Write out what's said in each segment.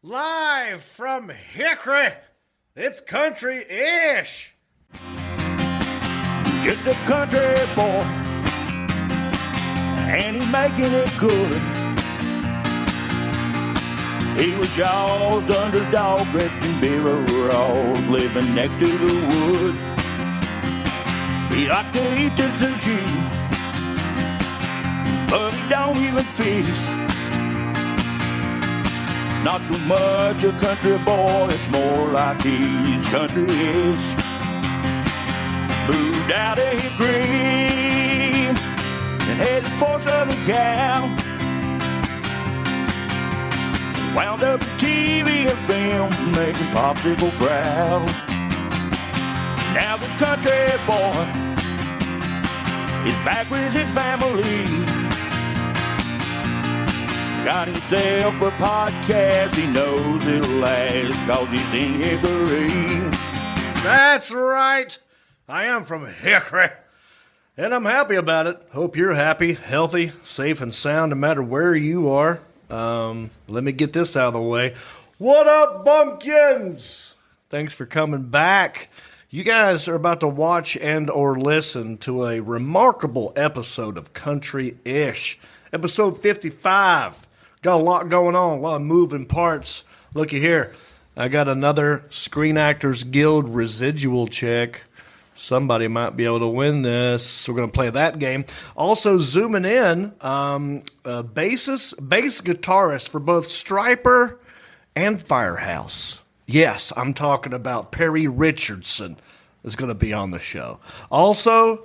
Live from Hickory, it's country-ish. Just a country boy, and he's making it good. He was y'all's underdog, dressed in overalls, living next to the wood. He liked to eat the sushi, but he don't even fish. Not so much a country boy, it's more like he's country-ish. Moved out of Hickory and headed for Southern Cal. Wound up in TV and film, making popsicle proud. Now this country boy is back with his family. Got himself a podcast, he knows it'll last, 'cause he's in Hickory. That's right. I am from Hickory, and I'm happy about it. Hope you're happy, healthy, safe, and sound no matter where you are. Let me get this out of the way. What up, bumpkins? Thanks for coming back. You guys are about to watch and or listen to a remarkable episode of Country-ish. Episode 55. Got a lot going on, a lot of moving parts. Looky here. I got another Screen Actors Guild residual check. Somebody might be able to win this. We're going to play that game. Also, zooming in, bass guitarist for both Stryper and Firehouse. Yes, I'm talking about Perry Richardson is going to be on the show. Also,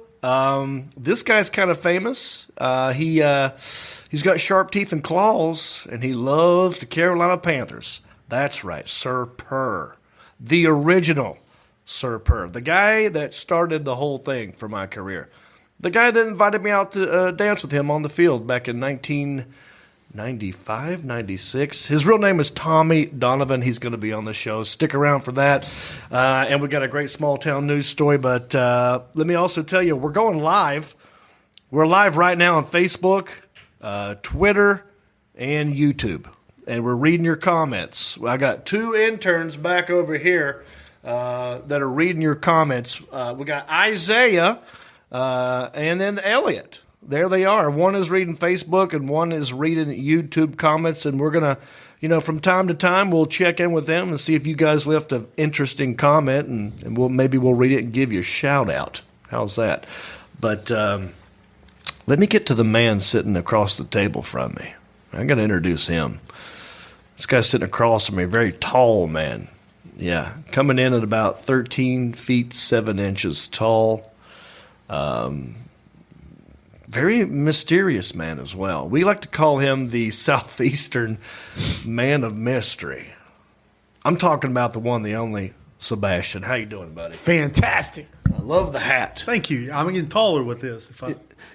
this guy's kind of famous. He's got sharp teeth and claws, and he loves the Carolina Panthers. That's right, Sir Purr, the original Sir Purr, the guy that started the whole thing for my career. The guy that invited me out to dance with him on the field back in 1995, 96. His real name is Tommy Donovan. He's going to be on the show. Stick around for that. And we got a great small town news story. But let me also tell you, we're going live. We're live right now on Facebook, Twitter, and YouTube. And we're reading your comments. I got two interns back over here that are reading your comments. We got Isaiah and then Elliot. There they are. One is reading Facebook and one is reading YouTube comments. And we're going to, from time to time, we'll check in with them and see if you guys left an interesting comment. And maybe we'll read it and give you a shout out. How's that? But let me get to the man sitting across the table from me. I'm going to introduce him. This guy's sitting across from me, a very tall man. Yeah, coming in at about 13 feet 7 inches tall. Very mysterious man as well. We like to call him the Southeastern man of mystery. I'm talking about the one, the only Sebastian. How you doing, buddy? Fantastic. I love the hat. Thank you. I'm getting taller with this.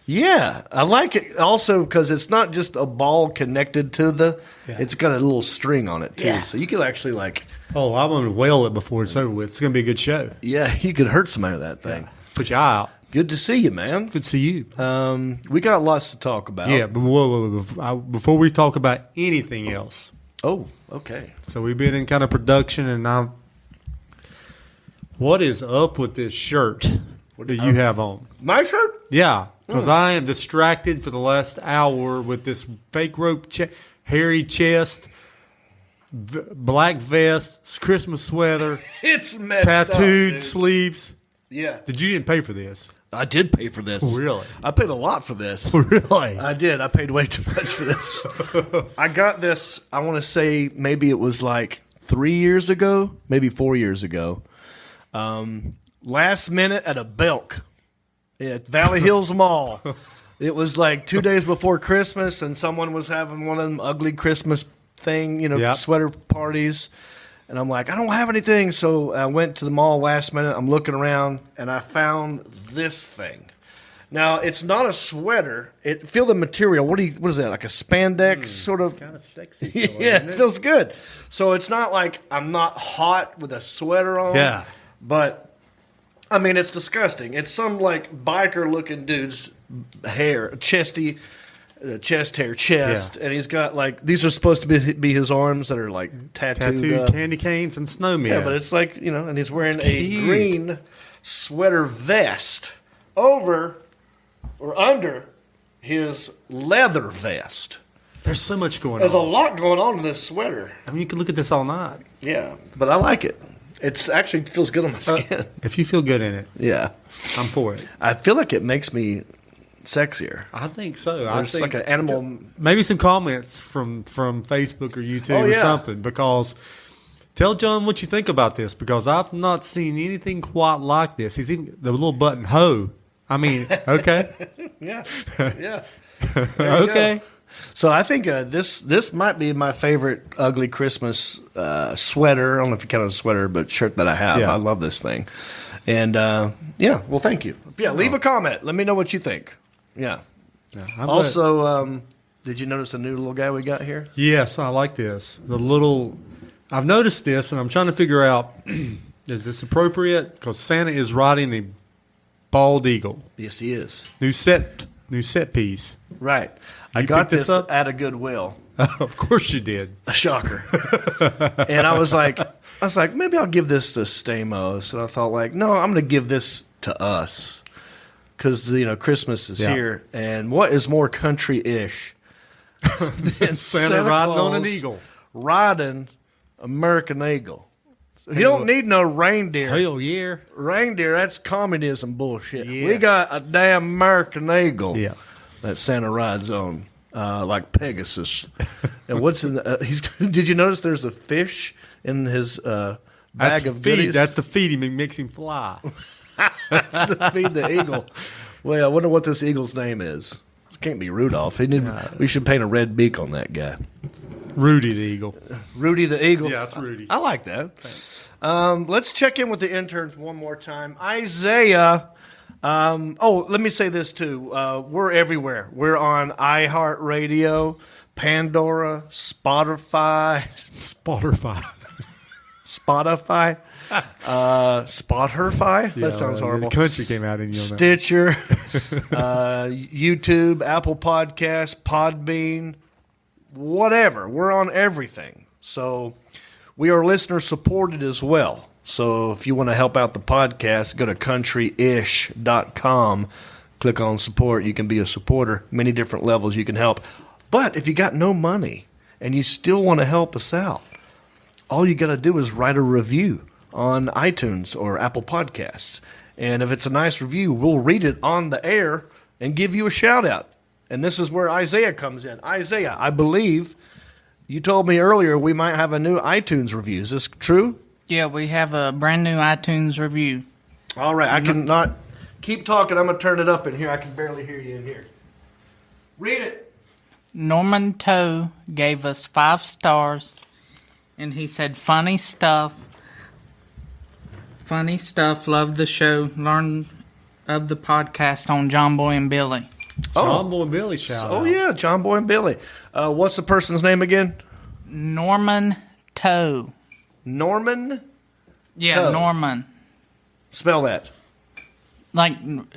Yeah, I like it also because it's not just a ball connected to it's got a little string on it too. Yeah. So you could actually Oh, I'm going to whale it before it's over with. It's going to be a good show. Yeah, you could hurt somebody with that thing. Yeah. Put your eye out. Good to see you, man. Good to see you. We got lots to talk about. Yeah, but before we talk about anything else. Oh, okay. So we've been in kind of production, and what is up with this shirt? What do you have on? My shirt? Yeah, because I am distracted for the last hour with this fake rope, hairy chest, black vest, Christmas sweater. It's messed tattooed up, sleeves. Yeah. You didn't pay for this? I did pay for this. Really? I paid a lot for this. Really? I did. I paid way too much for this. I got this, I want to say maybe it was like 3 years ago, maybe 4 years ago. Last minute at a Belk at Valley Hills Mall. It was like 2 days before Christmas, and someone was having one of them ugly Christmas sweater parties. And I'm like, I don't have anything. So I went to the mall last minute. I'm looking around, and I found this thing. Now, it's not a sweater. Feel the material. What is that, like a spandex sort of? Kind of sexy. Yeah, it feels good. So it's not like I'm not hot with a sweater on. Yeah. But, I mean, it's disgusting. It's some, biker-looking dude's hair, chesty. the chest hair and he's got like these are supposed to be his arms that are like tattooed candy canes and snowmen. Yeah, but it's like and he's wearing a green sweater vest over or under his leather vest. There's so much going on. There's a lot going on in this sweater. I mean, you can look at this all night. Yeah, but I like it. It's actually feels good on my skin. If you feel good in it, yeah, I'm for it. I feel like it makes me sexier. I think so. There's like an animal. Maybe some comments from Facebook or YouTube or something. Because tell John what you think about this. Because I've not seen anything quite like this. He's even the little button ho. I mean, okay, yeah. Okay. Go. So I think this might be my favorite ugly Christmas sweater. I don't know if you count it as a sweater, but shirt that I have. Yeah. I love this thing. And well, thank you. Yeah, leave a comment. Let me know what you think. Yeah. Also, did you notice the new little guy we got here? Yes, I like this. I've noticed this, and I'm trying to figure out, is this appropriate? Because Santa is riding a bald eagle. Yes, he is. New set piece. Right. I got this up at a Goodwill. Of course you did. A shocker. And I was like, maybe I'll give this to Stamos. And I thought, like, no, I'm going to give this to us. Because, Christmas is here. And what is more country-ish than Santa riding on an eagle? Riding American Eagle. So he don't need no reindeer. Hell yeah. Reindeer, that's communism bullshit. Yeah. We got a damn American Eagle. Yeah. That Santa rides on, like Pegasus. And what's in? Did you notice there's a fish in his bag of goodies? That's to feed him and makes him fly. That's to feed the eagle. Well, I wonder what this eagle's name is. It can't be Rudolph. We should paint a red beak on that guy. Rudy the eagle. Rudy the eagle. Yeah, it's Rudy. I like that. Let's check in with the interns one more time. Isaiah. Let me say this too. We're everywhere. We're on iHeartRadio, Pandora, Spotify, Spotify. That sounds horrible. The country came out in you. Stitcher, YouTube, Apple Podcasts, Podbean, whatever. We're on everything. So we are listener supported as well. So if you want to help out the podcast, go to countryish.com, click on support. You can be a supporter. Many different levels you can help. But if you got no money and you still want to help us out, all you got to do is write a review on iTunes or Apple Podcasts. And if it's a nice review, we'll read it on the air and give you a shout out. And this is where Isaiah comes in. Isaiah, I believe you told me earlier we might have a new iTunes review. Is this true? Yeah, we have a brand new iTunes review. All right, I cannot keep talking. I'm going to turn it up in here. I can barely hear you in here. Read it. Norman Toe gave us 5 stars, and he said, funny stuff, love the show, learn of the podcast on John Boy and Billy. John Boy and Billy shout out. Oh, yeah, John Boy and Billy. What's the person's name again? Norman Toe. Norman? Yeah, Toe. Norman. Spell that. Like Norman.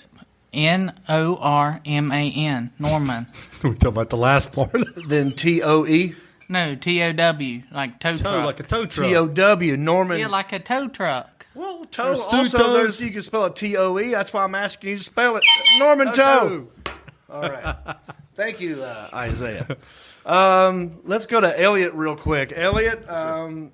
Norman. We talk about the last part. Then T-O-E? No, T-O-W, like tow truck. Like a tow truck. T-O-W, Norman. Yeah, like a tow truck. Well, toe. There's two Also, toes. you can spell it T-O-E. That's why I'm asking you to spell it. Norman Toe. All right. Thank you, Isaiah. Let's go to Elliot real quick. Elliot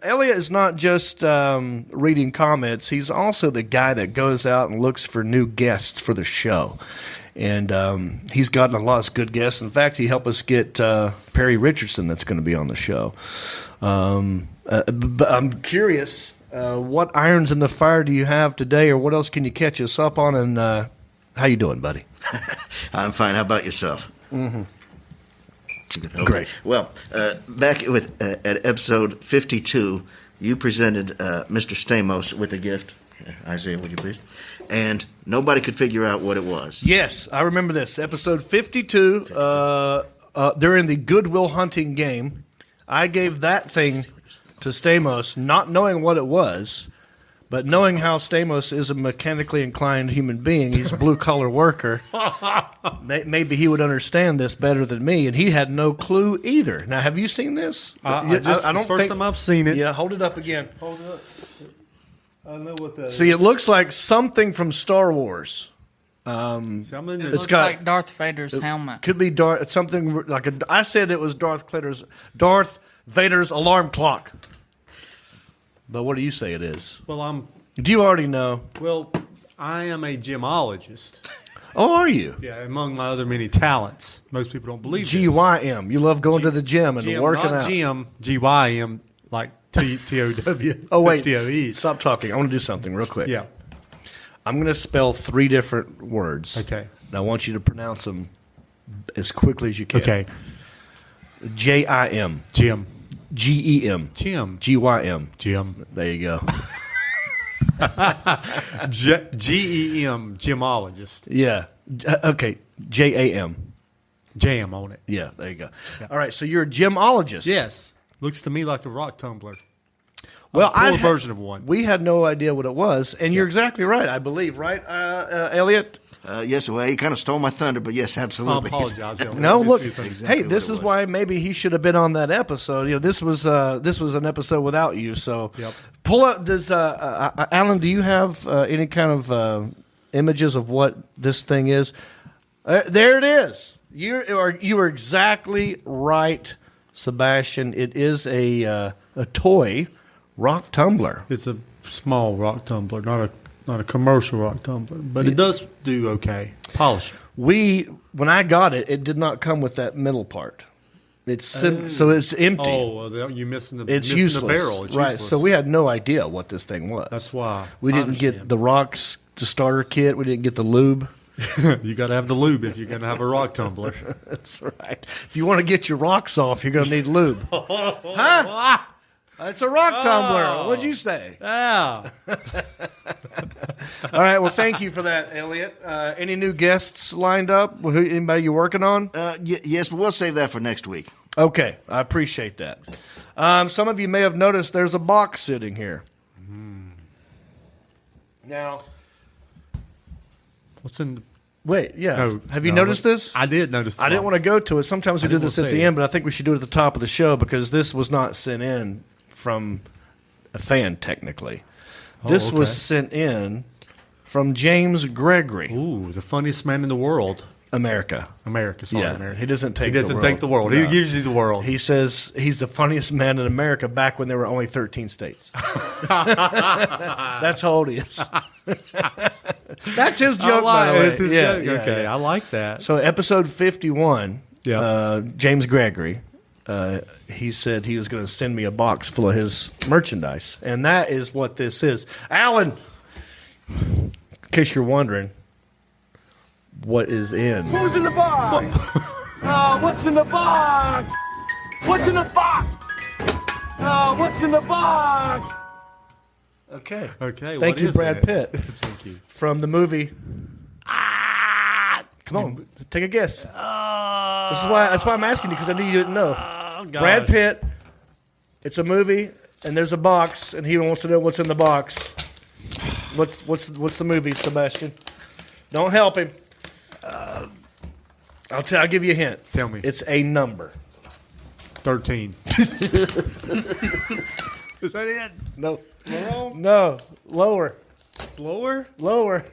is not just reading comments. He's also the guy that goes out and looks for new guests for the show. And he's gotten a lot of good guests. In fact, he helped us get Perry Richardson that's going to be on the show. But I'm curious, what irons in the fire do you have today, or what else can you catch us up on? And how you doing, buddy? I'm fine. How about yourself? Mm-hmm. Okay. Great. Well, back at episode 52, you presented Mr. Stamos with a gift. Isaiah, would you please? And nobody could figure out what it was. Yes, I remember this. Episode 52, during the Goodwill Hunting game, I gave that thing to Stamos, not knowing what it was, But knowing how Stamos is a mechanically inclined human being, he's a blue-collar worker, maybe he would understand this better than me, and he had no clue either. Now, have you seen this? I don't first time I've seen it. Yeah, hold it up again. Hold it up. I know what that See, it looks like something from Star Wars. See, It it's looks got- like Darth Vader's helmet. Could be something like I said it was Darth Vader's alarm clock. But what do you say it is? Well, Do you already know? I am a gemologist. Oh, are you? Yeah, among my other many talents. Most people don't believe this. GYM. You love going to the gym and Gym, working not out. GM, GYM, like TOW. Oh, wait. TOE. Stop talking. I want to do something real quick. Yeah. I'm going to spell 3 different words. Okay. And I want you to pronounce them as quickly as you can. Okay. JIM. Jim. GEM. Jim. GYM. Jim. There you go. GEM. Gemologist. Yeah. Okay. JAM. Jam on it. Yeah, there you go. Yeah. All right, so you're a gemologist. Yes. Looks to me like a rock tumbler. Well, a version of one. We had no idea what it was, and you're exactly right, I believe, right, Elliot? Yes, well, he kind of stole my thunder, but yes, I absolutely. apologize. Elvis. No, look. Exactly Hey, this what is it was. why maybe he should have been on that episode. You know, this was an episode without you. So, Yep. pull up. Does Alan? Do you have any kind of images of what this thing is? There it is. You are exactly right, Sebastian. It is a toy rock tumbler. It's a small rock tumbler, not a commercial rock tumbler, but it does do okay. Polish. When I got it, it did not come with that middle part. So it's empty. Oh, well, you're missing the It's missing useless, the barrel. It's right? useless. So we had no idea what this thing was. That's why we I didn't get understand. the rocks, the starter kit. We didn't get the lube. You got to have the lube if you're going to have a rock tumbler. That's right. If you want to get your rocks off, you're going to need lube. Huh? It's a rock tumbler. What'd you say? Yeah. All right. Well, thank you for that, Elliot. Any new guests lined up? Anybody you working on? Yes, but we'll save that for next week. Okay. I appreciate that. Some of you may have noticed there's a box sitting here. Now, What's in? wait. Yeah. No, have you no, noticed this? I did notice. I didn't want to go to it. Sometimes we I do didn't this wanna at say the it. end, but I think we should do it at the top of the show because this was not sent in from a fan, technically. This was okay. sent in from James Gregory, Ooh, the funniest man in the world. America. America. Sorry, Yeah, America. he doesn't take He doesn't the world. take the world. No. He gives you the world. He says he's the funniest man in America back when there were only 13 states. That's how old he is. That's his joke, by the way. It's his Yeah, joke. yeah, Okay, yeah. I like that. So episode 51, Yeah. James Gregory, he said he was going to send me a box full of his merchandise. And that is what this is. Alan, in case you're wondering, what is in? Who's in the box? What's in the box? What's in the box? What's in the box? Okay. Okay. Thank what you, is Brad in it? Pitt. Thank you. From the movie. Come on, take a guess. That's why I'm asking you, because I knew you didn't know. Gosh. Brad Pitt. It's a movie, and there's a box, and he wants to know what's in the box. What's the movie, Sebastian? Don't help him. I'll give you a hint. Tell me. It's a number. 13. Is that it? No. No. Lower. Lower?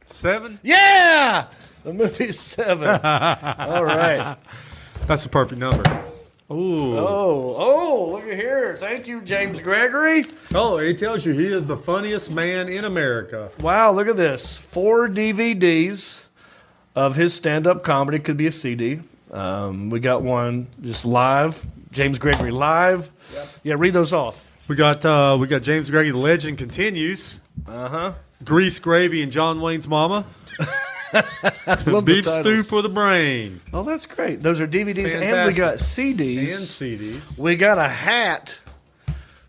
7? Yeah! The movie's 7. All right. That's the perfect number. Ooh. Oh, look at here. Thank you, James Gregory. Oh, he tells you he is the funniest man in America. Wow, look at this. 4 DVDs of his stand-up comedy. Could be a CD. We got one just live. James Gregory live. Yep. Yeah, read those off. We got James Gregory, The Legend Continues. Uh-huh. Grease Gravy and John Wayne's Mama. Love the Beef Stew titles. for the Brain. Oh, that's great. Those are DVDs, and we Fantastic. got CDs. And CDs. We got a hat.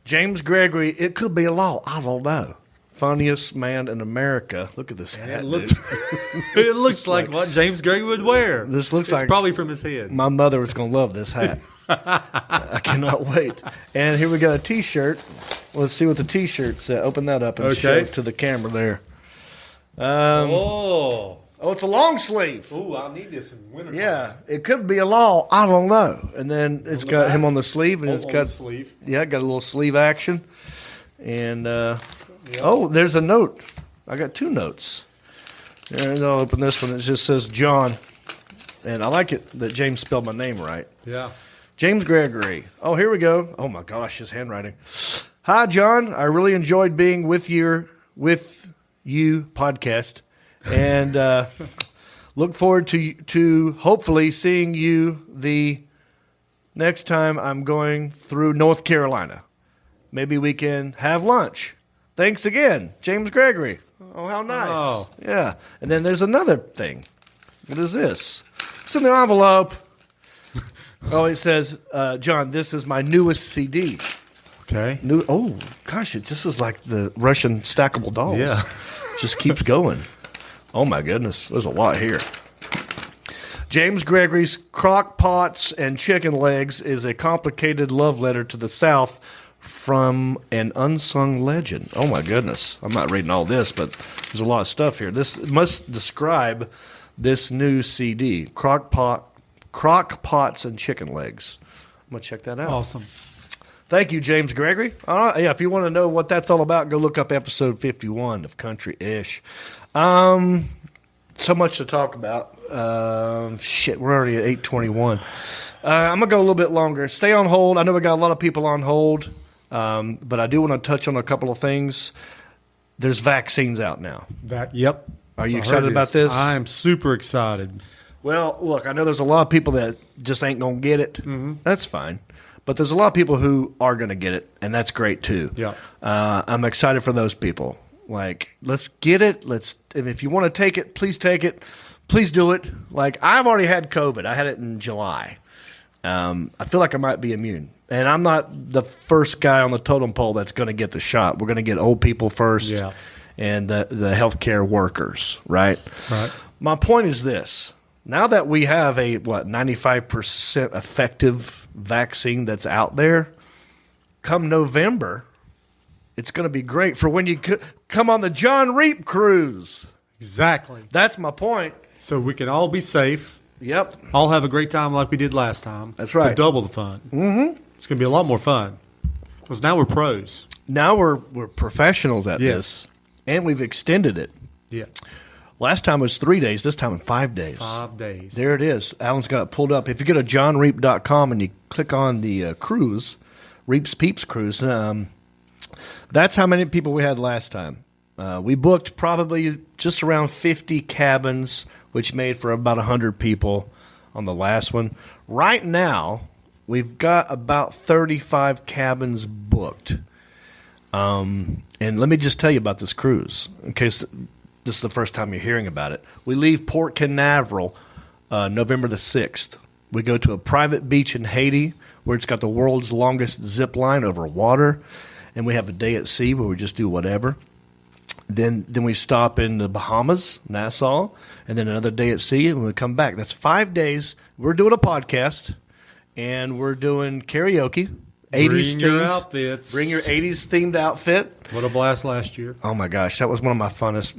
James Gregory. It could be a law. I don't know. Funniest man in America. Look at this hat, dude. It looks like what James Gregory would wear. This looks it's like- probably from his head. My mother was going to love this hat. I cannot wait. And here we got a T-shirt. Let's see what the T-shirt says. Open that up and show it to the camera there. Oh, it's a long sleeve. Oh, I'll need this in winter. Yeah, it could be a long. I don't know. And then it's got him on the sleeve, and it's got sleeve. Yeah, got a little sleeve action. And oh, there's a note. I got 2 notes. And I'll open this one. It just says John, and I like it that James spelled my name right. Yeah. James Gregory. Oh, here we go. Oh my gosh, his handwriting. Hi, John. I really enjoyed being with you podcast, and look forward to hopefully seeing you the next time I'm going through North Carolina. Maybe we can have lunch. Thanks again, James Gregory. Oh, how nice. Oh. Yeah. And then there's another thing. What is this? It's in the envelope. Oh, it says, John, this is my newest CD. Okay. Oh, gosh, it just is like the Russian stackable dolls. Yeah. Just keeps going. Oh, my goodness. There's a lot here. James Gregory's Crock Pots and Chicken Legs is a complicated love letter to the South from an unsung legend. Oh, my goodness. I'm not reading all this, but there's a lot of stuff here. This must describe this new CD, Crock Pots and Chicken Legs. I'm going to check that out. Awesome. Thank you, James Gregory. Yeah, if you want to know what that's all about, go look up episode 51 of Country-ish. So much to talk about. We're already at 8:21. I'm going to go a little bit longer. Stay on hold. I know we got a lot of people on hold, but I do want to touch on a couple of things. There's vaccines out now. Yep. Are you excited about this? I am super excited. Well, look, I know there's a lot of people that just ain't going to get it. Mm-hmm. That's fine. But there's a lot of people who are going to get it, and that's great too. Yeah. I'm excited for those people. Like, let's get it. If you want to take it, please take it. Please do it. Like, I've already had COVID. I had it in July. I feel like I might be immune. And I'm not the first guy on the totem pole that's going to get the shot. We're going to get old people first and the healthcare workers, right? Right. My point is this. Now that we have a, 95% effective vaccine that's out there, come November, it's going to be great for when you come on the John Reep cruise. Exactly. That's my point. So we can all be safe. Yep. All have a great time like we did last time. That's right. With double the fun. Mm-hmm. It's going to be a lot more fun because now we're pros. Now we're professionals at this, and we've extended it. Yeah. Last time was 3 days. This time in 5 days. 5 days. There it is. Alan's got it pulled up. If you go to johnreep.com and you click on the cruise, Reep's Peeps cruise, that's how many people we had last time. We booked probably just around 50 cabins, which made for about 100 people on the last one. Right now, we've got about 35 cabins booked. And let me just tell you about this cruise, in case this is the first time you're hearing about it. We leave Port Canaveral November the 6th. We go to a private beach in Haiti where it's got the world's longest zip line over water, and we have a day at sea where we just do whatever. Then we stop in the Bahamas, Nassau, and then another day at sea, and we come back. That's 5 days. We're doing a podcast, and we're doing karaoke. 80s Bring your themed outfits. Bring your 80s themed outfit. What a blast last year. Oh my gosh, that was one of my funnest.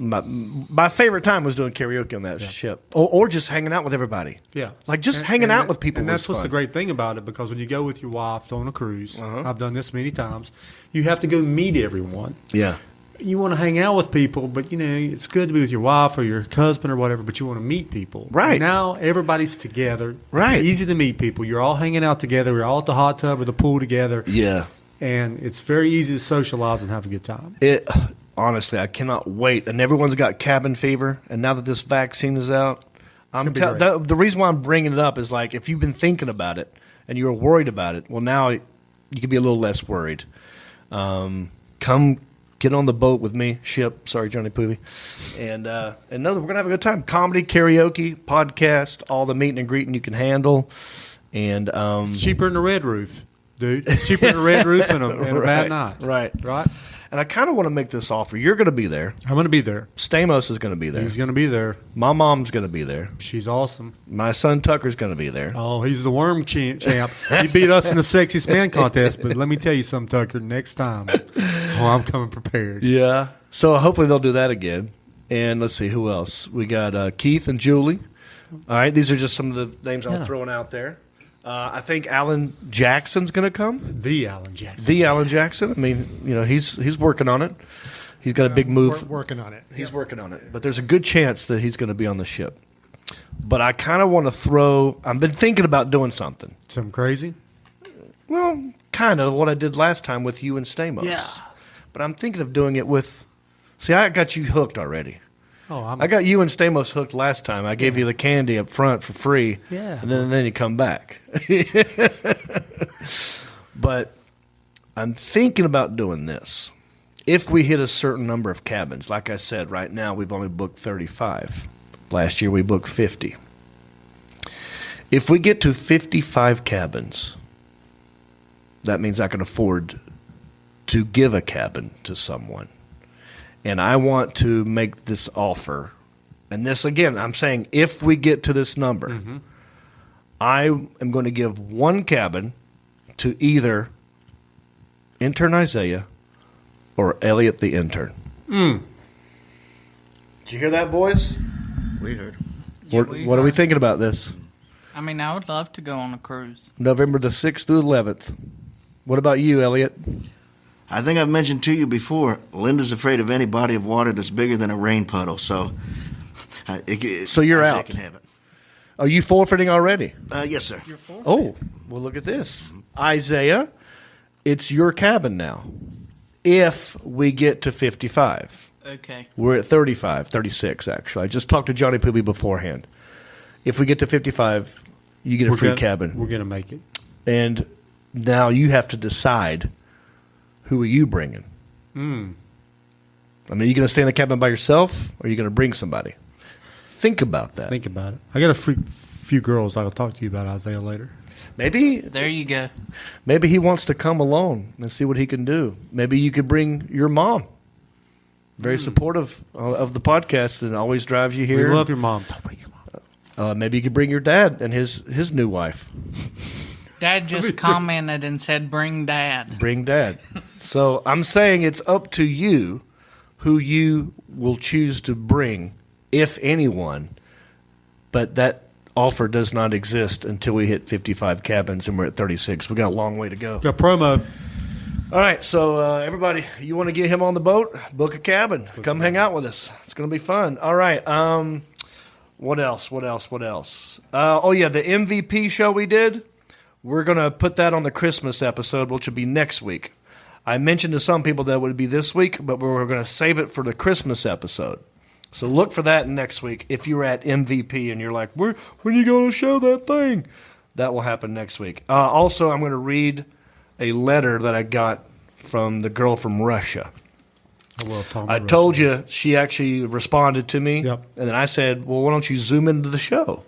My favorite time was doing karaoke on that ship, or just hanging out with everybody. Yeah, like just hanging out with people. And that's what's fun. the great thing about it, because when you go with your wife on a cruise, I've done this many times. You have to go meet everyone. Yeah. You want to hang out with people, but it's good to be with your wife or your husband or whatever, but you want to meet people. Right. Now everybody's together. Right. It's easy to meet people. You're all hanging out together. We're all at the hot tub or the pool together. Yeah. And it's very easy to socialize and have a good time. Honestly, I cannot wait. And everyone's got cabin fever. And now that this vaccine is out, the reason why I'm bringing it up is, like, if you've been thinking about it and you were worried about it, well, now you can be a little less worried. Come get on the boat with me, sorry, Johnny Poovey. And we're going to have a good time. Comedy, karaoke, podcast, all the meeting and greeting you can handle. And it's cheaper than a red roof, dude. It's cheaper than a red roof and a bad night. Right. And I kind of want to make this offer. You're going to be there. I'm going to be there. Stamos is going to be there. He's going to be there. My mom's going to be there. She's awesome. My son Tucker's going to be there. Oh, he's the worm champ. He beat us in the sexiest man contest, but let me tell you something, Tucker. Next time, I'm coming prepared. Yeah. So hopefully they'll do that again. And let's see, who else? We got Keith and Julie. All right, these are just some of the names I'm throwing out there. I think Alan Jackson's going to come. The Alan Jackson. The Alan Jackson. I mean, he's working on it. He's got a big move. Working on it. He's working on it. But there's a good chance that he's going to be on the ship. But I kind of want to throw – I've been thinking about doing something. Something crazy? Well, kind of what I did last time with you and Stamos. Yeah. But I'm thinking of doing it with – see, I got you hooked already. Oh, I got you and Stamos hooked last time. I gave you the candy up front for free. Yeah. And then you come back. But I'm thinking about doing this. If we hit a certain number of cabins, like I said, right now we've only booked 35. Last year we booked 50. If we get to 55 cabins, that means I can afford to give a cabin to someone. And I want to make this offer. And this, again, I'm saying if we get to this number, I am going to give one cabin to either intern Isaiah or Elliot the intern. Did you hear that, boys? We heard. Yeah, What are we thinking about this? I mean, I would love to go on a cruise. November the 6th through 11th. What about you, Elliot? I think I've mentioned to you before, Linda's afraid of any body of water that's bigger than a rain puddle. So you're Isaiah out. can have it. Are you forfeiting already? Yes, sir. Oh, well, look at this. Isaiah, it's your cabin now. If we get to 55. Okay. We're at 35, 36, actually. I just talked to Johnny Poobie beforehand. If we get to 55, you get a free cabin. We're going to make it. And now you have to decide, who are you bringing? I mean, are you going to stay in the cabin by yourself, or are you going to bring somebody? Think about that. Think about it. I got a few girls I'll talk to you about Isaiah later. Maybe There you go. Maybe he wants to come alone and see what he can do. Maybe you could bring your mom. Very supportive of the podcast and always drives you here. We love your mom. Don't bring your mom. Maybe you could bring your dad and his new wife. Dad just commented and said, "Bring Dad." Bring dad. So I'm saying it's up to you who you will choose to bring, if anyone. But that offer does not exist until we hit 55 cabins and we're at 36. We got a long way to go. Got promo. All right, so everybody, you want to get him on the boat? Book a cabin. Come hang out with us. It's going to be fun. All right. What else? Oh, yeah, the MVP show we did. We're going to put that on the Christmas episode, which will be next week. I mentioned to some people that it would be this week, but we're going to save it for the Christmas episode. So look for that next week. If you're at MVP and you're like, when are you going to show that thing? That will happen next week. Also, I'm going to read a letter that I got from the girl from Russia. I told you she actually responded to me. Yep. And then I said, well, why don't you zoom into the show?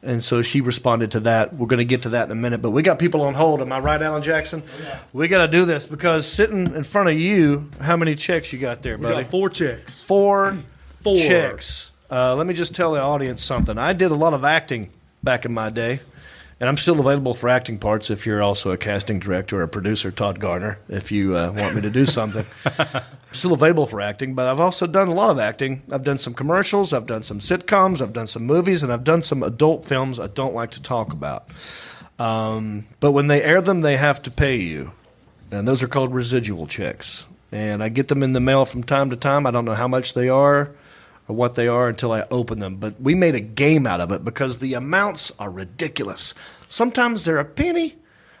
And so she responded to that. We're going to get to that in a minute. But we got people on hold. Am I right, Alan Jackson? Yeah. We got to do this because sitting in front of you, how many checks you got there, buddy? We got 4 checks. Four checks. Let me just tell the audience something. I did a lot of acting back in my day. And I'm still available for acting parts if you're also a casting director or a producer, Todd Garner, if you want me to do something. I'm still available for acting, but I've also done a lot of acting. I've done some commercials, I've done some sitcoms, I've done some movies, and I've done some adult films I don't like to talk about. But when they air them, they have to pay you. And those are called residual checks. And I get them in the mail from time to time. I don't know how much they are or what they are until I open them. But we made a game out of it because the amounts are ridiculous. Sometimes they're a penny.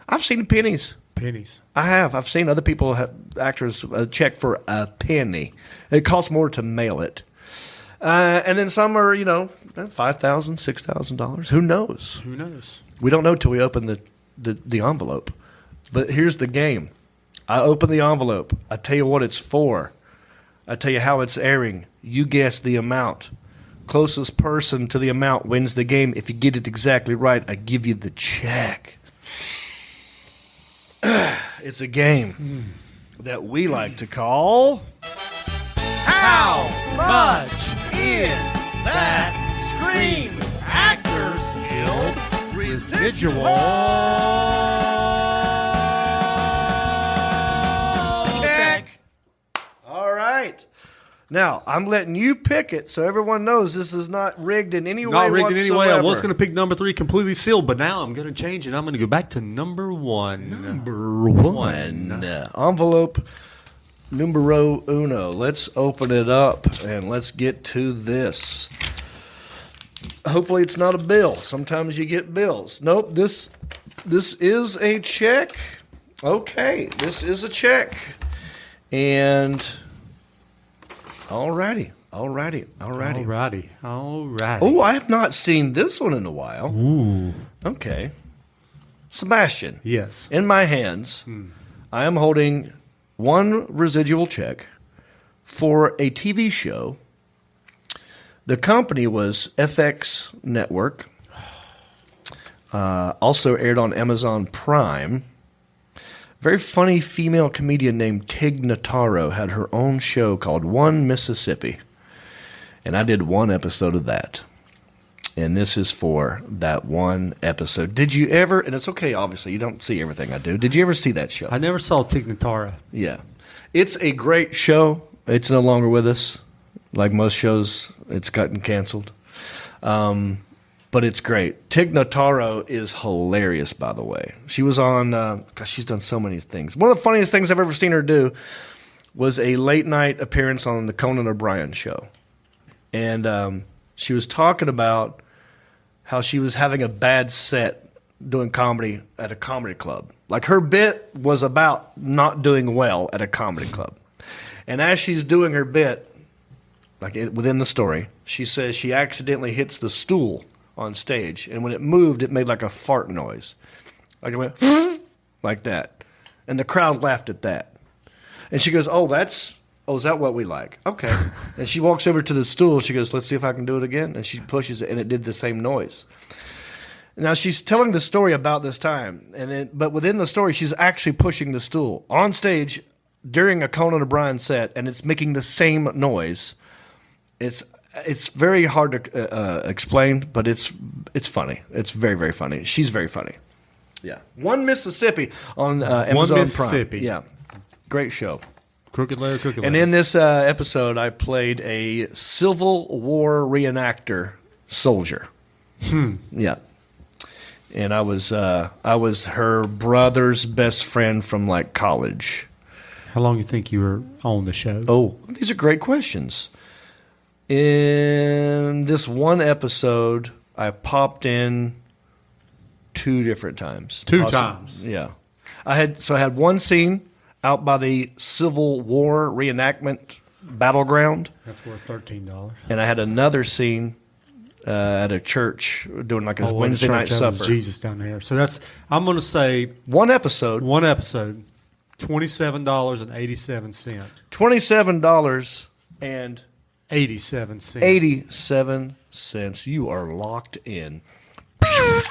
I've seen pennies. Pennies. I have. I've seen other people, actors, check for a penny. It costs more to mail it. And then some are, $5,000, $6,000. Who knows? Who knows? We don't know till we open the envelope. But here's the game. I open the envelope. I tell you what it's for. I tell you how it's airing. You guess the amount. Closest person to the amount wins the game. If you get it exactly right, I give you the check. It's a game. that we like to call How much is that Screen Actors Guild residual check? All right. Now, I'm letting you pick it so everyone knows this is not rigged in any way Not rigged in any way. I was whatsoever. going to pick number 3 completely sealed, but now I'm going to change it. I'm going to go back to number 1. Number 1. Envelope numero uno. Let's open it up and let's get to this. Hopefully it's not a bill. Sometimes you get bills. Nope, this is a check. Okay, this is a check. And alrighty. Oh, I have not seen this one in a while. Ooh. Okay. Sebastian. Yes. In my hands, I am holding one residual check for a TV show. The company was FX Network. Also aired on Amazon Prime. Very funny female comedian named Tig Notaro had her own show called One Mississippi. And I did one episode of that. And this is for that one episode. Did you ever, and it's okay, obviously, you don't see everything I do. Did you ever see that show? I never saw Tig Notaro. Yeah. It's a great show. It's no longer with us. Like most shows, it's gotten canceled. But it's great. Tig Notaro is hilarious, by the way. She was on, gosh, she's done so many things. One of the funniest things I've ever seen her do was a late night appearance on the Conan O'Brien show. And she was talking about how she was having a bad set doing comedy at a comedy club. Like her bit was about not doing well at a comedy club. And as she's doing her bit, like within the story, she says she accidentally hits the stool on stage. And when it moved, it made like a fart noise. Like it went like that. And the crowd laughed at that. And she goes, is that what we like? Okay. And she walks over to the stool. She goes, let's see if I can do it again. And she pushes it, and it did the same noise. Now, she's telling the story about this time. But within the story, she's actually pushing the stool on stage during a Conan O'Brien set, and it's making the same noise. It's very hard to explain, but it's funny. It's very, very funny. She's very funny. Yeah. One Mississippi on Amazon Mississippi. Prime. Yeah. Great show. Crooked Larry. And in this episode, I played a Civil War reenactor soldier. Yeah. And I was her brother's best friend from like college. How long do you think you were on the show? Oh, these are great questions. In this one episode, I popped in 2 different times. 2 times. Yeah. I had one scene out by the Civil War reenactment battleground. That's worth $13. And I had another scene at a church doing like a Wednesday night supper. Jesus down there. So I'm going to say One episode, $27.87. $27 and 87 cents. 87 cents. You are locked in. I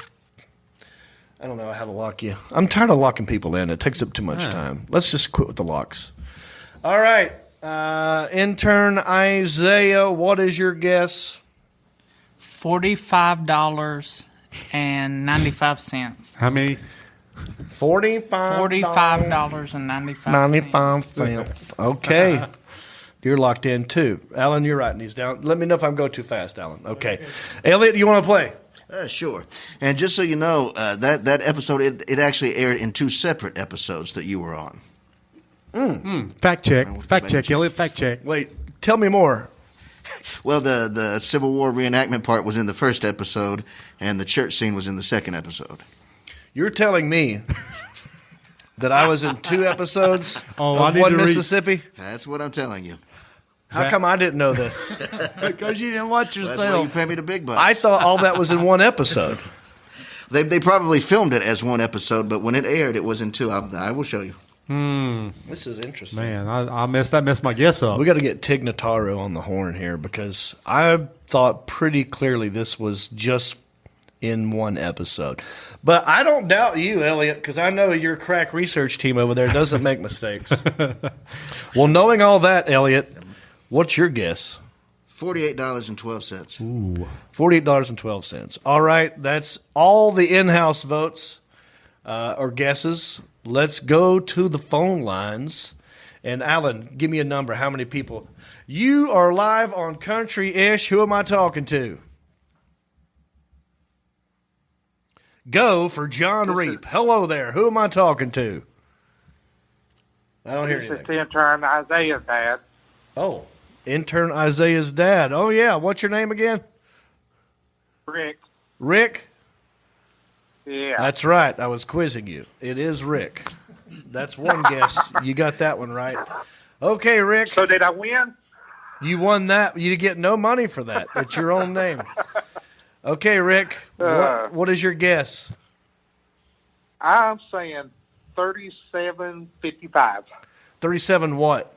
don't know how to lock you. I'm tired of locking people in. It takes up too much time. Let's just quit with the locks. All right. Intern Isaiah, what is your guess? $45.95. How many? $45.95. 95 cents. Okay. You're locked in too. Alan, you're writing these down. Let me know if I go too fast, Alan. Okay. Elliot, you want to play? Sure. And just so you know, that episode, it actually aired in 2 separate episodes that you were on. Fact check. Fact check, Elliot. Fact check. Wait, tell me more. Well, the Civil War reenactment part was in the first episode, and the church scene was in the second episode. You're telling me that I was in 2 episodes I of need One to Mississippi? That's what I'm telling you. How come I didn't know this? Because you didn't watch That's why you yourself. pay me the big bucks. I thought all that was in one episode. They probably filmed it as 1 episode, but when it aired, it was in 2. I will show you. This is interesting. Man, I messed my guess up. We got to get Tig Notaro on the horn here because I thought pretty clearly this was just in one episode. But I don't doubt you, Elliot, because I know your crack research team over there doesn't make mistakes. Well, knowing all that, Elliot, what's your guess? $48.12. Ooh. $48.12. All right, that's all the in-house votes or guesses. Let's go to the phone lines. And Alan, give me a number. How many people? You are live on Country-ish. Who am I talking to? Go for John Reep. Hello there. Who am I talking to? I don't hear anything. This is intern Isaiah's dad. Oh, intern Isaiah's dad. Oh, yeah. What's your name again? Rick. Rick? Yeah. That's right. I was quizzing you. It is Rick. That's one guess. You got that one right. Okay, Rick. So did I win? You won that. You get no money for that. It's your own name. Okay, Rick. What is your guess? I'm saying $37.55. 37 what?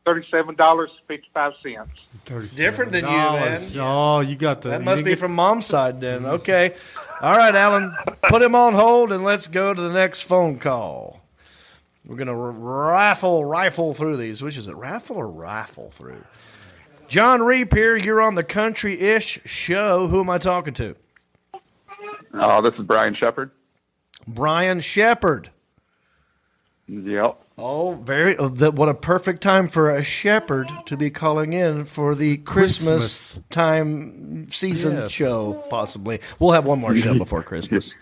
$37.55. It's different than you, man. Oh, you got the. That must be from Mom's side then. Okay. All right, Alan. Put him on hold and let's go to the next phone call. We're going to rifle through these. Which is it, raffle or rifle through? John Reep here. You're on the Country-ish show. Who am I talking to? Oh, this is Brian Shepard. Brian Shepard. Yep. Oh, what a perfect time for a shepherd to be calling in for the Christmas time season show, possibly. We'll have one more show before Christmas.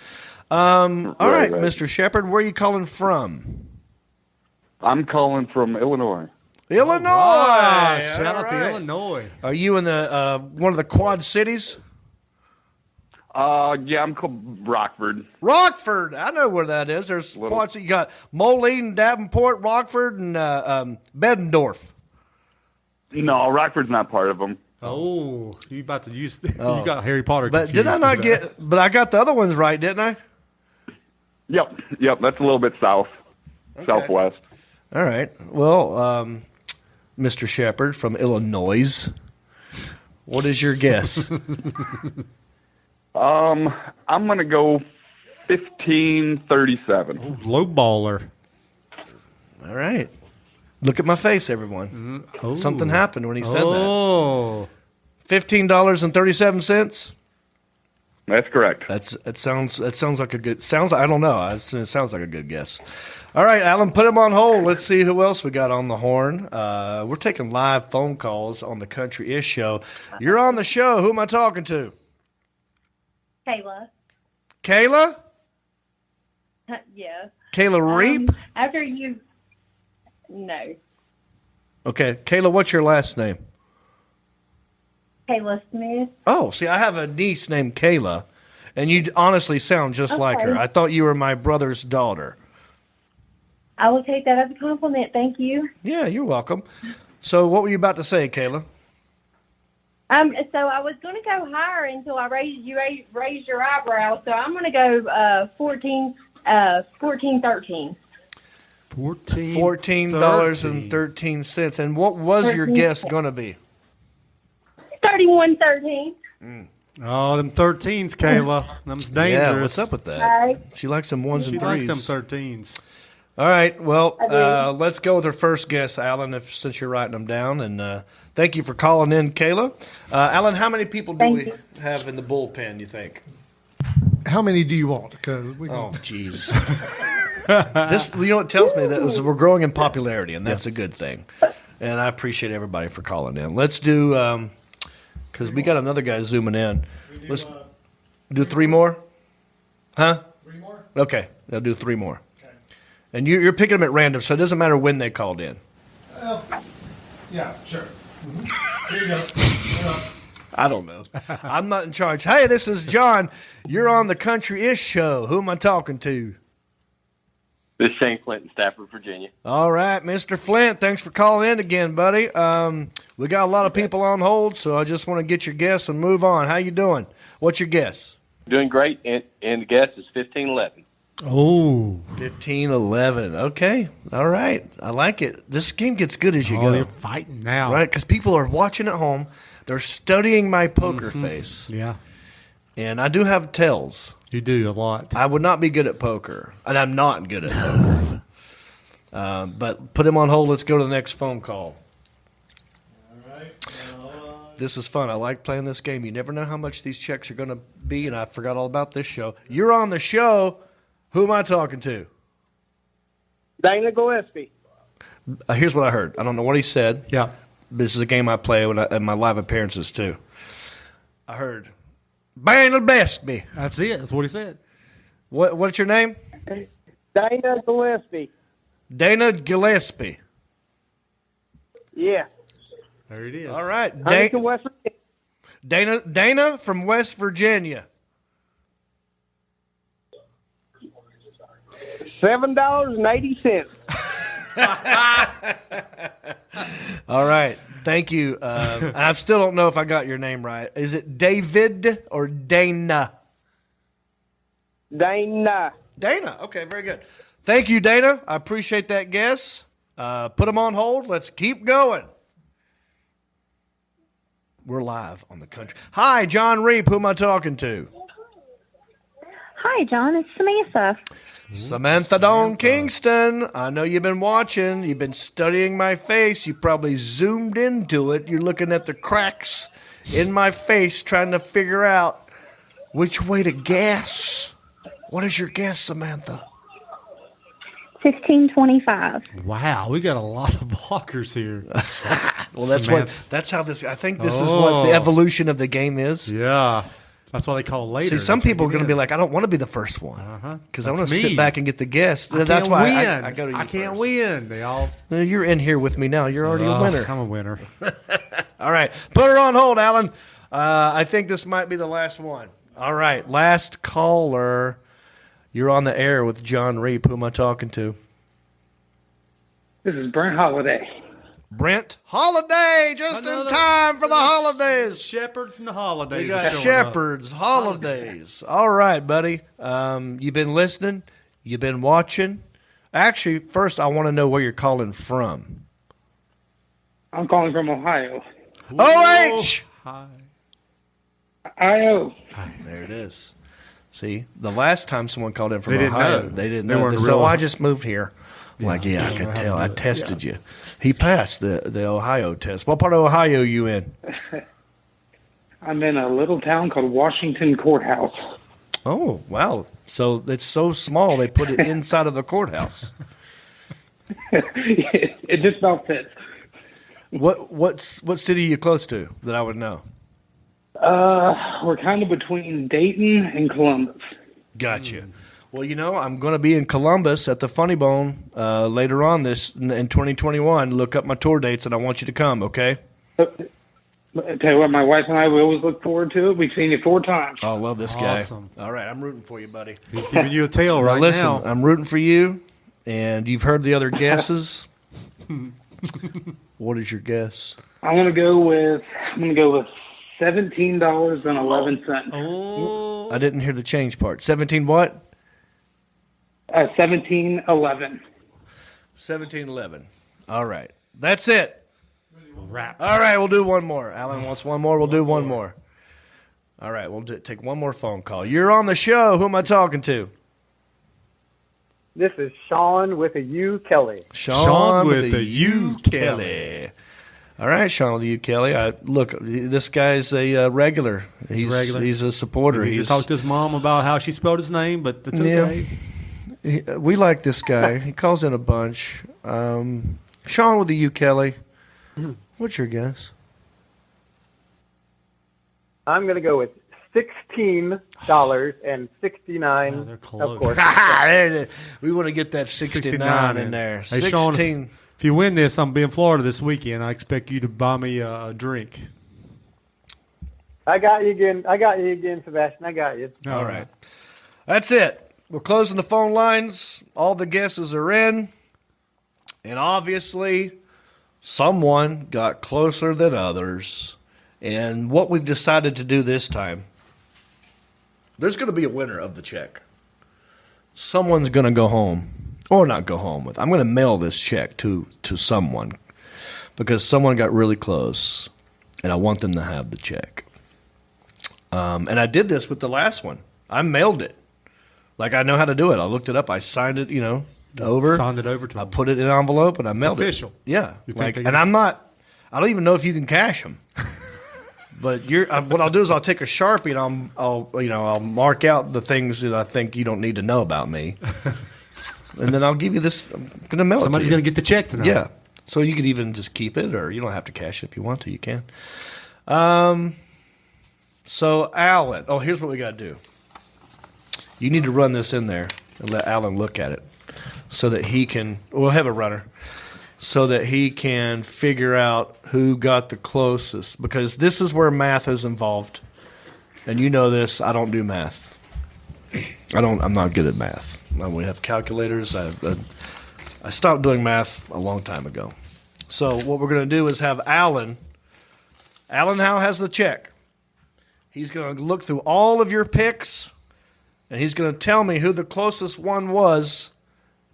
All right, Mr. Shepard, where are you calling from? I'm calling from Illinois. Illinois! Wow, shout out to Illinois. Are you in the one of the Quad Cities? Yeah, I'm called Rockford. Rockford, I know where that is. There's quads. You got Moline, Davenport, Rockford, and Beddendorf. No, Rockford's not part of them. Oh, you about to use? You got Harry Potter. But did I not get? But I got the other ones right, didn't I? Yep. That's a little bit southwest. All right. Well, Mr. Shepard from Illinois, what is your guess? I'm gonna go 1537. Low baller. All right. Look at my face, everyone. Something happened when he said that. Oh, $15.37. That's correct. That sounds like a good. I don't know. It sounds like a good guess. All right, Alan, put him on hold. Let's see who else we got on the horn. We're taking live phone calls on the Country-ish show. You're on the show. Who am I talking to? Kayla. Kayla? Yeah. Kayla Reep? No. Okay, Kayla, what's your last name? Kayla Smith. Oh, see, I have a niece named Kayla, and you honestly sound just like her. I thought you were my brother's daughter. I will take that as a compliment. Thank you. Yeah, you're welcome. So what were you about to say, Kayla? So I was going to go higher until I raised your eyebrow. So I'm going to go $14.13. $14.13. And what was your guess going to be? $31.13. Oh, them 13s, Kayla. Them's dangerous. Yeah, what's up with that? Right. She likes them ones and She threes. likes them 13s. All right, well, let's go with her first guess, Alan, since you're writing them down. And thank you for calling in, Kayla. Alan, how many people do we have in the bullpen, you think? How many do you want? Because oh, jeez. This, it tells me that we're growing in popularity, and that's a good thing. And I appreciate everybody for calling in. Let's do, because we got another guy zooming in. Let's do three more? Huh? 3 more? Okay, they'll do 3 more. And you're picking them at random, so it doesn't matter when they called in. Yeah, sure. Here you go. I don't know. I'm not in charge. Hey, this is John. You're on the Country-ish show. Who am I talking to? This is Shane Flint in Stafford, Virginia. All right, Mr. Flint, thanks for calling in again, buddy. We got a lot of people on hold, so I just want to get your guess and move on. How you doing? What's your guess? Doing great, and the guess is 1511. Oh. 15-11. Okay. All right. I like it. This game gets good as you go. They're fighting now. Right? Because people are watching at home. They're studying my poker face. Yeah. And I do have tells. You do a lot. I would not be good at poker, and I'm not good at poker. But put him on hold. Let's go to the next phone call. All right. This is fun. I like playing this game. You never know how much these checks are going to be, and I forgot all about this show. You're on the show. Who am I talking to? Dana Gillespie. Here's what I heard. I don't know what he said. Yeah. This is a game I play in my live appearances, too. I heard, Dana Gillespie. That's it. That's what he said. What's your name? Dana Gillespie. Dana Gillespie. Yeah. There it is. All right. Huntington, West Virginia. Dana from West Virginia. $7.80. All right. Thank you. I still don't know if I got your name right. Is it David or Dana? Dana. Dana. Okay, very good. Thank you, Dana. I appreciate that guess. Put them on hold. Let's keep going. We're live on the country. Hi, John Reep. Who am I talking to? Hi, John. It's Samantha. Samantha Dawn Kingston. I know you've been watching. You've been studying my face. You probably zoomed into it. You're looking at the cracks in my face trying to figure out which way to guess. What is your guess, Samantha? 1625. Wow, we got a lot of blockers here. Well, that's how this. I think this is what the evolution of the game is. Yeah, that's what they call later. See, some people are going to be like, I don't want to be the first one because I want to sit back and get the guess. That's why I go to you. I can't win. They all. You're in here with me now. You're already a winner. I'm a winner. All right, put her on hold, Alan. I think this might be the last one. All right, last caller. You're on the air with John Reep. Who am I talking to? This is Brent Holiday. Brent Holiday, just in time for the holidays. Shepherds and the holidays. We got Shepherds, holidays. All right, buddy. You've been listening. You've been watching. Actually, first, I want to know where you're calling from. I'm calling from Ohio. OH! Hi. IO. There it is. See, the last time someone called in from They Ohio, didn't know. they didn't They know. weren't So real. I just moved here. I'm like, I could tell. I tested you. He passed the Ohio test. What part of Ohio are you in? I'm in a little town called Washington Courthouse. Oh, wow. So it's so small they put it inside of the courthouse. It just about fits. What city are you close to that I would know? We're kind of between Dayton and Columbus. Gotcha. Well, I'm going to be in Columbus at the Funny Bone later on in 2021. Look up my tour dates, and I want you to come, okay? I tell you what, my wife and I, we always look forward to it. We've seen you 4 times. Oh, I love this guy. Awesome. All right, I'm rooting for you, buddy. He's giving you a tail right Listen, now. I'm rooting for you, and you've heard the other guesses. What is your guess? I'm gonna go with $17.11. Oh. I didn't hear the change part. 17 what? 1711. 1711. All right. That's it. Wrap. All right, we'll do one more. Alan wants one more. We'll do one more. All right, we'll take one more phone call. You're on the show. Who am I talking to? This is Sean with a U, Kelly. Sean with a U, Kelly. All right, Sean with a U, Kelly. Look, this guy's a regular. He's a supporter. He needs to talk to his mom about how she spelled his name, but that's okay. We like this guy. He calls in a bunch. Sean with a U, Kelly. What's your guess? I'm going to go with $16.69. They're close. Of course. We want to get that 69 in there. Hey, 16. Sean, if you win this, I'm going to be in Florida this weekend. I expect you to buy me a drink. I got you again, Sebastian. I got you. All right. That's it. We're closing the phone lines. All the guesses are in. And obviously, someone got closer than others. And what we've decided to do this time, there's going to be a winner of the check. Someone's going to go home, or not go home with. I'm going to mail this check to someone because someone got really close, and I want them to have the check. And I did this with the last one. I mailed it. Like, I know how to do it. I looked it up. I signed it, over. Signed it over to I him. put it in an envelope, and I mailed official. it. Yeah. You think Like, they and just- I don't even know if you can cash them. But what I'll do is I'll take a Sharpie and I'll mark out the things that I think you don't need to know about me. And then I'll give you this. I'm going to mail it to you. Somebody's going to get the check tonight. Yeah. So you could even just keep it, or you don't have to cash it if you want to. You can. So Alan, here's what we got to do. You need to run this in there and let Alan look at it so that he can. We'll have a runner so that he can figure out who got the closest, because this is where math is involved. And you know this. I don't do math. I'm not good at math. We have calculators. I stopped doing math a long time ago. So what we're going to do is have Alan. Alan now has the check. He's going to look through all of your picks, and he's going to tell me who the closest one was,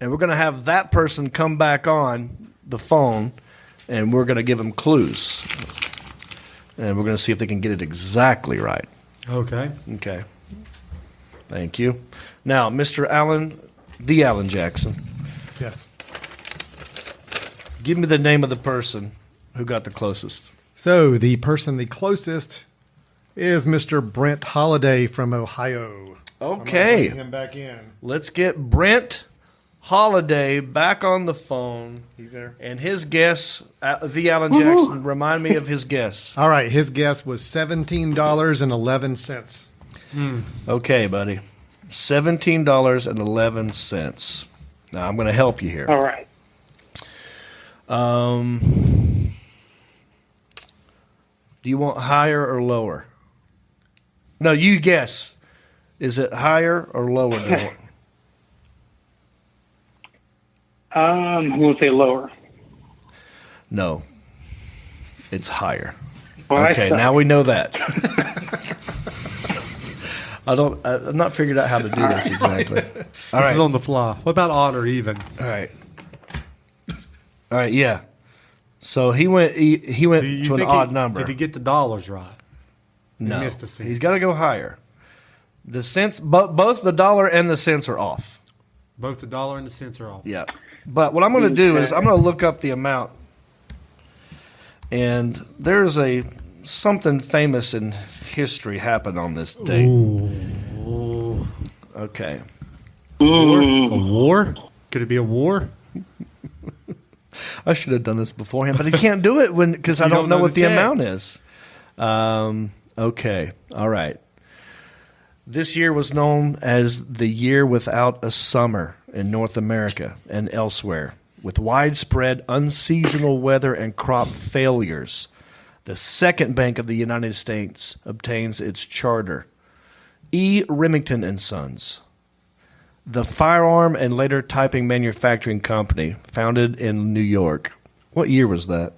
and we're going to have that person come back on the phone, and we're going to give him clues. And we're going to see if they can get it exactly right. Okay. Okay. Thank you. Now, Mr. Allen, the Alan Jackson, Yes. give me the name of the person who got the closest. So the person the closest is Mr. Brent Holiday from Ohio. Okay. So I'm gonna bring him back in. Let's get Brent Holiday back on the phone. He's there. And his guess, the Alan Jackson, remind me of his guess. All right. His guess was $17.11. Okay, buddy. $17.11. Now, I'm going to help you here. All right. Do you want higher or lower? No, you guess. Is it higher or lower than what? I'm going to say lower. No. It's higher. Well, Okay, now we know that. I've not figured out how to do this exactly. All This right. is on the fly. What about odd or even? All right. All right, yeah. So he went Do you to an think odd number. Did he get the dollars right? No. He missed a cent. He's got to go higher. The cents, both the dollar and the cents are off. Both the dollar and the cents are off. Yeah. But what I'm going to do is I'm going to look up the amount. And there's something famous in history happened on this date. Ooh. Okay. A war? Could it be a war? I should have done this beforehand, but I can't do it because I You don't know what the the check. amount is. Okay. All right. This year was known as the year without a summer in North America and elsewhere, with widespread unseasonal weather and crop failures. The second bank of the United States obtains its charter. E. Remington and Sons, the firearm and later typing manufacturing company, founded in New York. What year was that?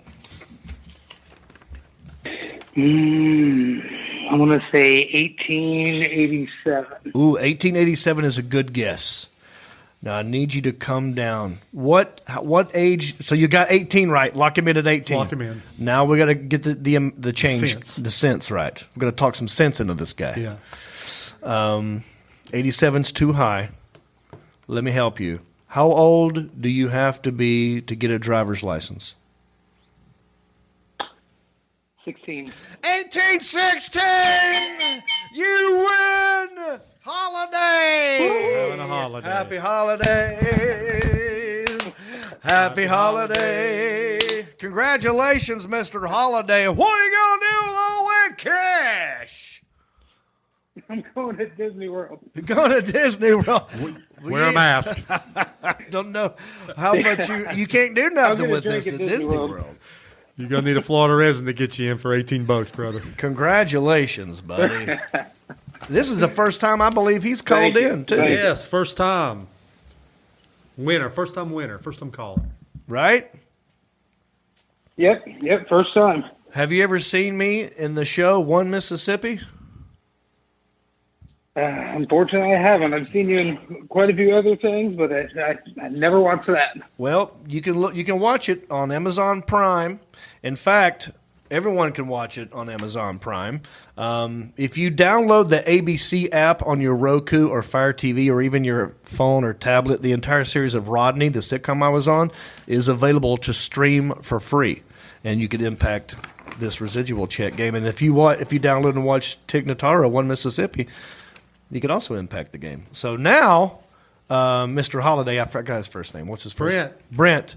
I'm going to say 1887. Ooh, 1887 is a good guess. Now I need you to come down. What age? So you got 18 right. Lock him in at 18. Lock him in. Now we got to get the change, Cents. the cents right. We're going to talk some sense into this guy. Yeah. 87's too high. Let me help you. How old do you have to be to get a driver's license? 16. 1816! You win! Holiday! Having a holiday. Happy holidays! Happy holiday! Congratulations, Mr. Holiday. What are you going to do with all that cash? I'm going to Disney World. You're going to Disney World. Wear a mask. I don't know how much you can't do nothing gonna with drink this at at Disney Disney World. World. You're going to need a Florida resident to get you in for $18, brother. Congratulations, buddy. This is the first time I believe he's called Thank you. in, too. Thank you. Yes, first time. Winner. First time winner. First time caller. Right? Yep, first time. Have you ever seen me in the show One Mississippi? Unfortunately, I haven't. I've seen you in quite a few other things, but I never watched that. Well, you can watch it on Amazon Prime. In fact, everyone can watch it on Amazon Prime. If you download the ABC app on your Roku or Fire TV or even your phone or tablet, the entire series of Rodney, the sitcom I was on, is available to stream for free. And you could impact this Residual check game. And if you download and watch Tig Notaro, One Mississippi, you could also impact the game. So now, Mr. Holiday, I forgot his first name. What's his first name? Brent.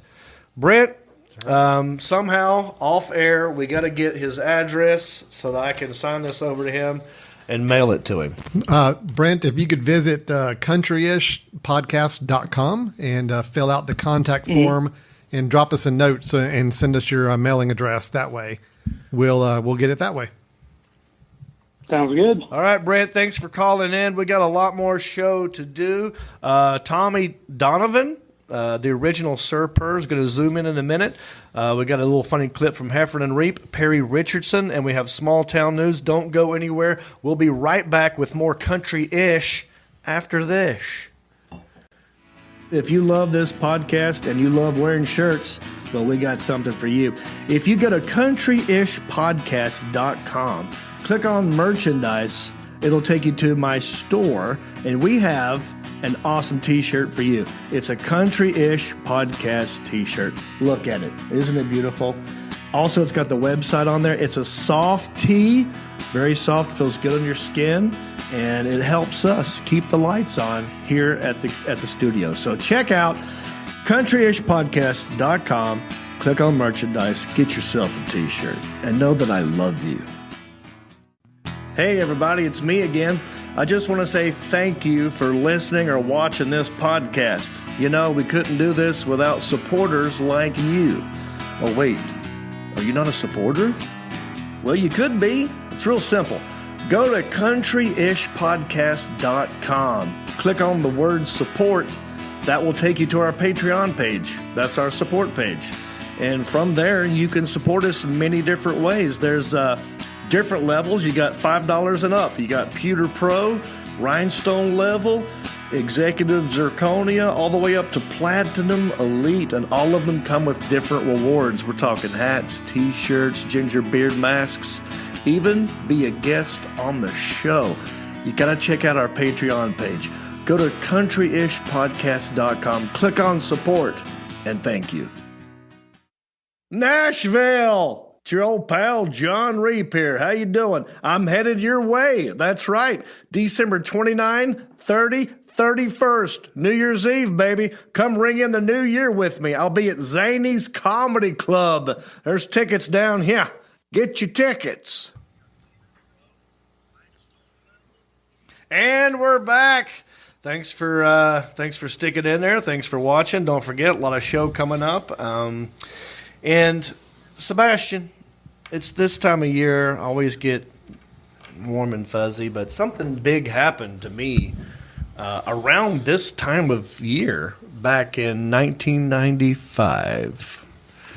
Somehow, off air, we got to get his address so that I can sign this over to him and mail it to him. Brent, if you could visit countryishpodcast.com and fill out the contact form and drop us a note and send us your mailing address. That way, we'll get it that way. Sounds good. All right, Brent, thanks for calling in. We got a lot more show to do. Tommy Donovan, the original Sir Purr, is going to zoom in a minute. We got a little funny clip from Heifer and Reep, Perry Richardson, and we have small town news. Don't go anywhere. We'll be right back with more country-ish after this. If you love this podcast and you love wearing shirts, well, we got something for you. If you go to countryishpodcast.com, click on merchandise, it'll take you to my store, and we have an awesome t-shirt for you. It's a Country-ish podcast t-shirt. Look at it. Isn't it beautiful? Also, it's got the website on there. It's a soft tee, very soft, feels good on your skin, and it helps us keep the lights on here at the studio. So check out countryishpodcast.com, click on merchandise, get yourself a t-shirt, and know that I love you. Hey everybody, it's me again. I just want to say thank you for listening or watching this podcast. You know, we couldn't do this without supporters like you. Oh wait, are you not a supporter? Well, you could be. It's real simple. Go to countryishpodcast.com. Click on the word support. That will take you to our Patreon page. That's our support page. And from there, you can support us in many different ways. There's different levels. You got $5 and up. You got Pewter Pro, Rhinestone level, Executive Zirconia, all the way up to Platinum Elite, and all of them come with different rewards. We're talking hats, t-shirts, ginger beard masks, even be a guest on the show. You got to check out our Patreon page. Go to countryishpodcast.com, click on support, and thank you. Nashville! It's your old pal, John Reep here. How you doing? I'm headed your way. That's right. December 29, 30, 31st. New Year's Eve, baby. Come ring in the new year with me. I'll be at Zany's Comedy Club. There's tickets down here. Get your tickets. And we're back. Thanks for sticking in there. Thanks for watching. Don't forget, a lot of show coming up. And Sebastian, it's this time of year. I always get warm and fuzzy, but something big happened to me around this time of year back in 1995.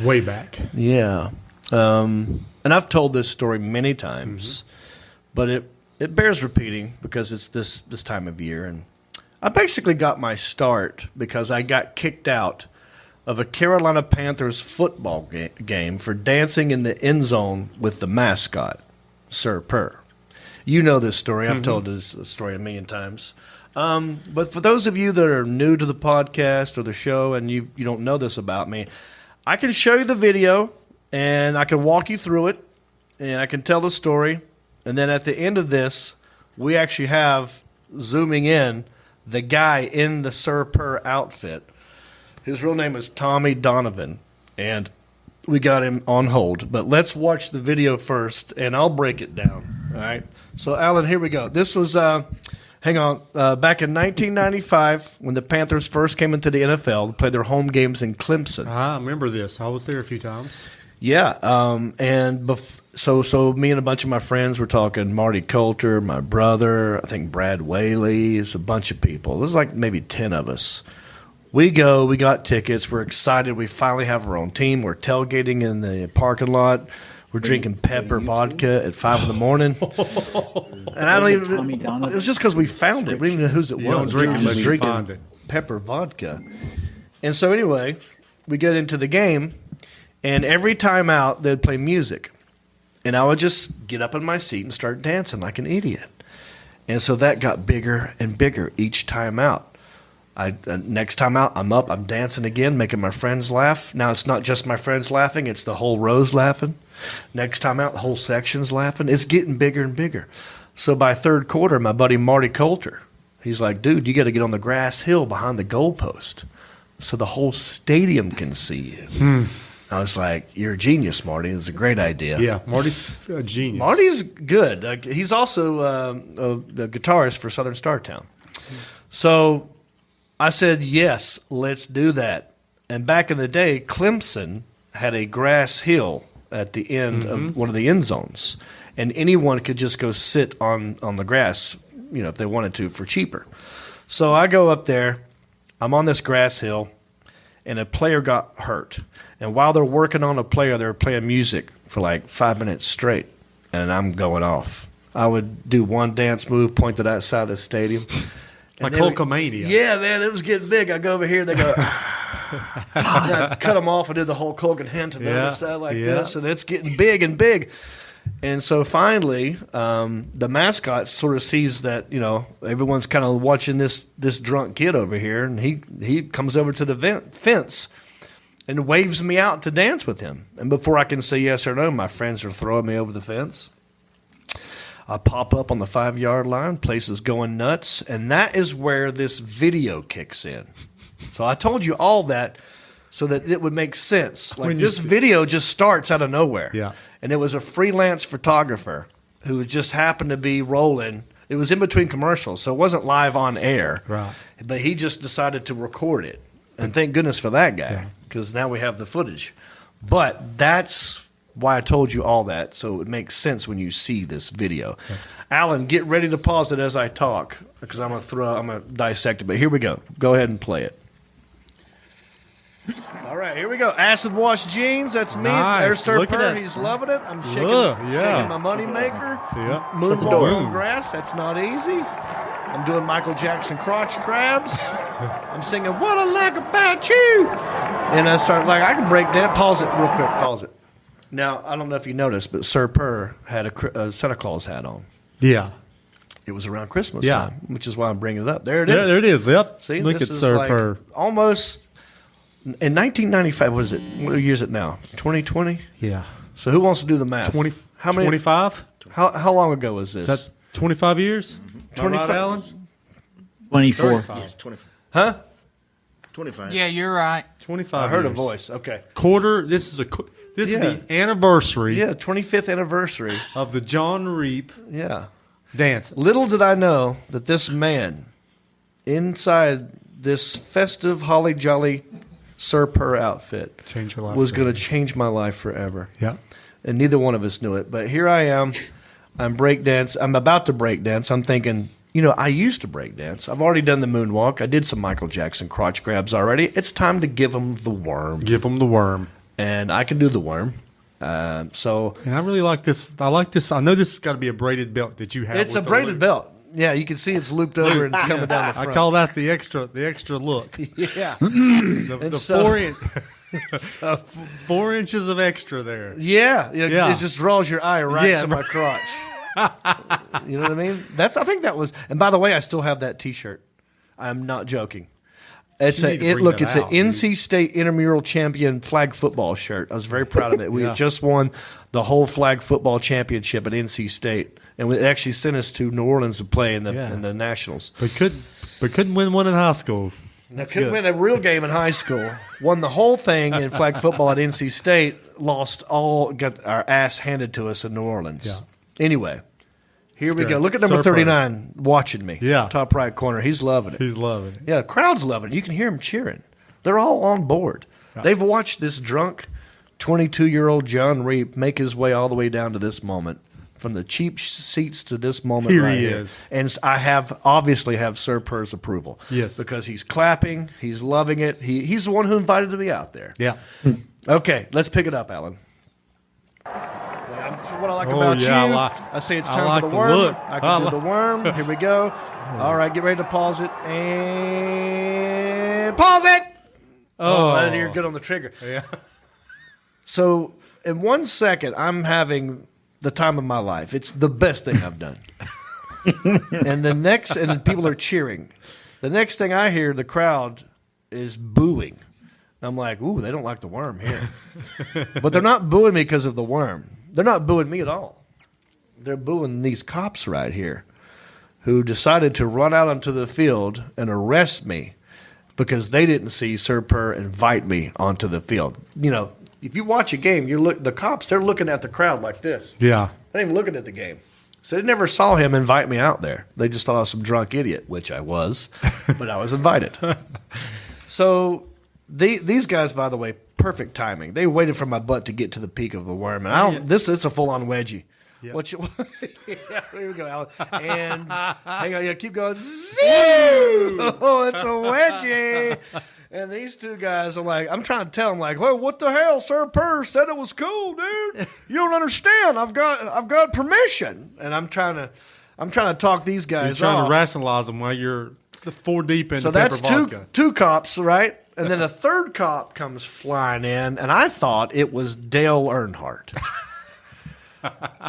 Way back. Yeah. And I've told this story many times, but it bears repeating because it's this time of year. And I basically got my start because I got kicked out of a Carolina Panthers football game for dancing in the endzone with the mascot, Sir Purr. You know this story. I've told this story a million times. But for those of you that are new to the podcast or the show and you don't know this about me, I can show you the video and I can walk you through it and I can tell the story. And then at the end of this, we actually have, zooming in, the guy in the Sir Purr outfit. His real name is Tommy Donovan, and we got him on hold. But let's watch the video first, and I'll break it down. All right? So, Alan, here we go. This was, back in 1995 when the Panthers first came into the NFL. They played their home games in Clemson. I remember this. I was there a few times. Yeah, so me and a bunch of my friends were talking. Marty Coulter, my brother, I think Brad Whaley, it's a bunch of people. There's like maybe 10 of us. We got tickets. We're excited. We finally have our own team. We're tailgating in the parking lot. We're drinking pepper vodka at 5 in the morning. And I don't even. It was just because we found it. We didn't even know whose it was. We were just drinking pepper vodka. And so anyway, we get into the game, and every time out they'd play music. And I would just get up in my seat and start dancing like an idiot. And so that got bigger and bigger each time out. Next time out, I'm up, I'm dancing again, making my friends laugh. Now it's not just my friends laughing, it's the whole row's laughing. Next time out, the whole section's laughing. It's getting bigger and bigger. So by third quarter, my buddy Marty Coulter, he's like, dude, you got to get on the grass hill behind the goalpost so the whole stadium can see you. I was like, you're a genius, Marty. It's a great idea. Yeah, Marty's a genius. Marty's good. He's also the guitarist for Southern Startown. So I said, yes, let's do that. And back in the day, Clemson had a grass hill at the end of one of the end zones. And anyone could just go sit on the grass, if they wanted to, for cheaper. So I go up there. I'm on this grass hill, and a player got hurt. And while they're working on a player, they're playing music for like 5 minutes straight, and I'm going off. I would do one dance move, point to that side of the stadium. Like Hulkamania. Yeah, man, it was getting big. I go over here, they go, I cut them off and do the Hulk Hogan hand to the other side like this, and it's getting big and big. And so finally, the mascot sort of sees that, everyone's kind of watching this drunk kid over here, and he comes over to the fence and waves me out to dance with him. And before I can say yes or no, my friends are throwing me over the fence. I pop up on the 5-yard line, place is going nuts, and that is where this video kicks in. So I told you all that so that it would make sense. Like this video just starts out of nowhere. Yeah. And it was a freelance photographer who just happened to be rolling. It was in between commercials, so it wasn't live on air. Right. But he just decided to record it. And thank goodness for that guy, because now we have the footage. But that's why I told you all that, so it makes sense when you see this video. Okay. Alan, get ready to pause it as I talk, because I'm gonna dissect it. But here we go. Go ahead and play it. All right, here we go. Acid wash jeans. That's me. Nice. There's Sir Look at Purr. that. He's loving it. I'm shaking my money maker. Yeah. Moonwalk on grass. That's not easy. I'm doing Michael Jackson crotch grabs. I'm singing "What I Like About You," and I start I can break down. Pause it real quick. Pause it. Now I don't know if you noticed, but Sir Purr had a Santa Claus hat on. Yeah. It was around Christmas time, which is why I'm bringing it up. There it is. There it is. Yep. See, look this at is Sir Purr. Almost. In 1995, what is it? What year is it now? 2020? Yeah. So who wants to do the math? 25? How long ago was this? That's 25 years? 25, right, Alan? 24. 35. Yes, 25. Huh? 25. Yeah, you're right. 25 I heard years. a voice. Okay. Quarter. This is the anniversary. Yeah, 25th anniversary of the Jon Reep. Yeah. Dance. Little did I know that this man, inside this festive holly jolly Sir Purr outfit, Change your life was forever. going to change my life forever. Yeah. And neither one of us knew it. But here I am. I'm about to break dance. I'm thinking, I used to break dance. I've already done the moonwalk. I did some Michael Jackson crotch grabs already. It's time to give him the worm. Give him the worm. And I can do the worm. And I really like this. I like this. I know this has got to be a braided belt that you have. It's a braided belt. Yeah, you can see it's looped over and it's coming down the front. I call that the extra look. Yeah. the 4 inches of extra there. Yeah. It just draws your eye right to my crotch. You know what I mean? I think that was, and by the way, I still have that T-shirt. I'm not joking. It's an NC State intramural champion flag football shirt. I was very proud of it. We had just won the whole flag football championship at NC State, and it actually sent us to New Orleans to play in the Nationals. But couldn't win one in high school. I couldn't win a real game in high school. Won the whole thing in flag football at NC State. Got our ass handed to us in New Orleans. Yeah. Anyway. Here we go. Look at number 39 watching me. Yeah. Top right corner. He's loving it. He's loving it. Yeah, crowd's loving it. You can hear him cheering. They're all on board. Right. They've watched this drunk 22-year-old Jon Reep make his way all the way down to this moment. From the cheap seats to this moment here right he here. is. And I obviously have Sir Purr's approval. Yes. Because he's clapping. He's loving it. He's the one who invited me out there. Yeah. Okay, let's pick it up, Alan. What I like about you, I say it's time for the worm. Look. I can do the worm. Here we go. All right, get ready to pause it. And pause it! Oh, you're good on the trigger. Yeah. So in 1 second, I'm having the time of my life. It's the best thing I've done. And people are cheering. The next thing I hear, the crowd is booing. I'm like, ooh, they don't like the worm here. But they're not booing me because of the worm. They're not booing me at all. They're booing these cops right here who decided to run out onto the field and arrest me because they didn't see Sir Purr invite me onto the field. You know, if you watch a game, the cops, they're looking at the crowd like this. Yeah. They're not even looking at the game. So they never saw him invite me out there. They just thought I was some drunk idiot, which I was, but I was invited. So these guys, by the way, perfect timing. They waited for my butt to get to the peak of the worm. And it's a full-on wedgie. Yep. Yeah, here we go, Alan. And hang on, keep going. Oh, it's a wedgie. And these two guys are like, I'm trying to tell them, like, well, what the hell? Sir Purr said it was cool, dude. You don't understand. I've got permission. And I'm trying to talk these guys You're trying off. to rationalize them while you're 4 deep in So the that's pepper vodka. two cops, right? And then a third cop comes flying in, and I thought it was Dale Earnhardt.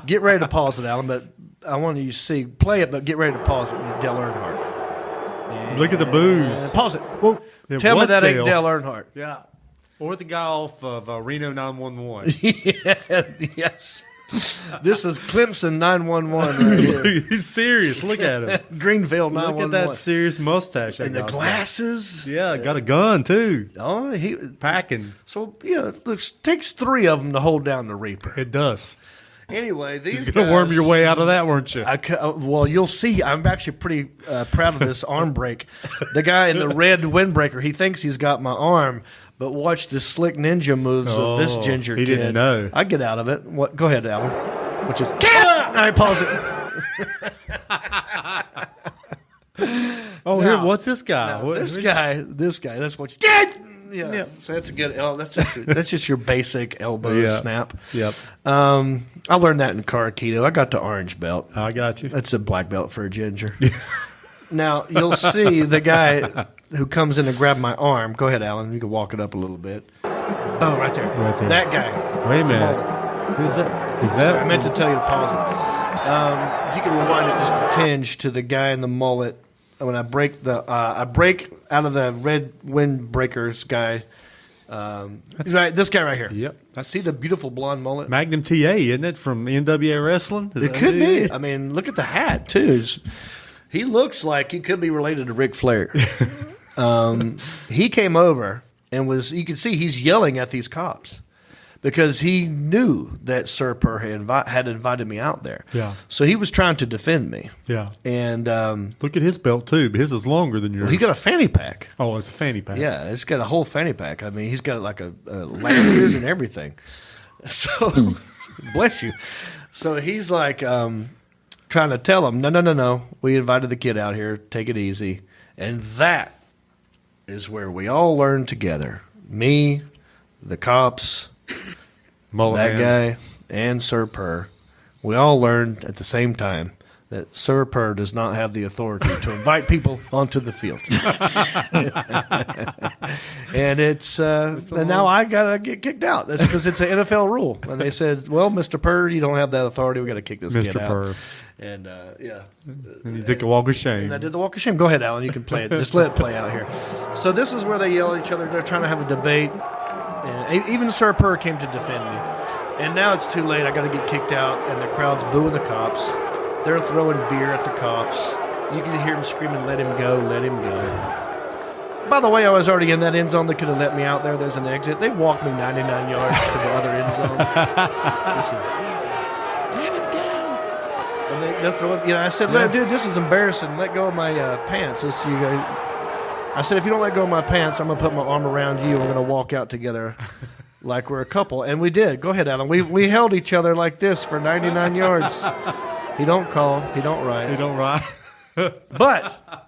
Get ready to pause it, Alan, but I want you to play it, but get ready to pause it with Dale Earnhardt. And look at the booze. Pause it. Whoa. Tell me that ain't Dale Earnhardt. Yeah. Or the guy off of Reno 911. Yes. This is Clemson 911 right here. He's serious. Look at him. Greenville 911. Look at that serious mustache. And the glasses. Yeah, got a gun, too. Oh, he packing. So, it takes 3 of them to hold down the Reaper. It does. Anyway, these You're going to worm your way out of that, weren't you? Well, you'll see. I'm actually pretty proud of this arm break. The guy in the red windbreaker, he thinks he's got my arm, but watch the slick ninja moves of this ginger kid. He didn't know. I get out of it. What? Go ahead, Alan. Which is, all right, pause it. Here, what's this guy? This guy. That's what you did. Yeah, so that's a good. That's just your basic elbow snap. Yep. I learned that in Karakido. I got the orange belt. I got you. That's a black belt for a ginger. Now you'll see the guy who comes in and grab my arm. Go ahead, Alan. You can walk it up a little bit. Boom, right there. Right there. That guy. Wait a minute. Who's that? Is that? Sorry, I meant to tell you to pause it. If you can rewind it just a tinge to the guy in the mullet. When I break out of the red windbreakers guy. He's right. This guy right here. Yep. See the beautiful blonde mullet? Magnum TA, isn't it, from NWA Wrestling? It could be. I mean, look at the hat too. He looks like he could be related to Ric Flair. He came over and you can see he's yelling at these cops because he knew that Sir Purr had invited me out there. Yeah. So he was trying to defend me. Yeah. And look at his belt too. His is longer than yours. Well, he got a fanny pack. Oh, it's a fanny pack. Yeah, it's got a whole fanny pack. I mean, he's got like a lanyard and everything. So, bless you. So he's like trying to tell him, no. We invited the kid out here. Take it easy. And that is where we all learned together. Me, the cops, that guy, and Sir Purr. We all learned at the same time that Sir Purr does not have the authority to invite people onto the field. And and now I gotta get kicked out. That's because it's an NFL rule. And they said, well, Mr. Purr, you don't have that authority. We got to kick this kid out. Mr. Purr. And And you took a walk of shame. And I did the walk of shame. Go ahead, Alan. You can play it. Just let it play out here. So this is where they yell at each other. They're trying to have a debate. And even Sir Purr came to defend me. And now it's too late. I got to get kicked out, and the crowd's booing the cops. They're throwing beer at the cops. You can hear them screaming, "Let him go! Let him go!" By the way, I was already in that end zone. They could have let me out there. There's an exit. They walked me 99 yards to the other end zone. Listen, let him go! And they're throwing. I said, "Dude, this is embarrassing. Let go of my pants." I said, "If you don't let go of my pants, I'm gonna put my arm around you. We're gonna walk out together." Like we're a couple, and we did. Go ahead, Alan. We held each other like this for 99 yards. He don't call. He don't write. He don't write. But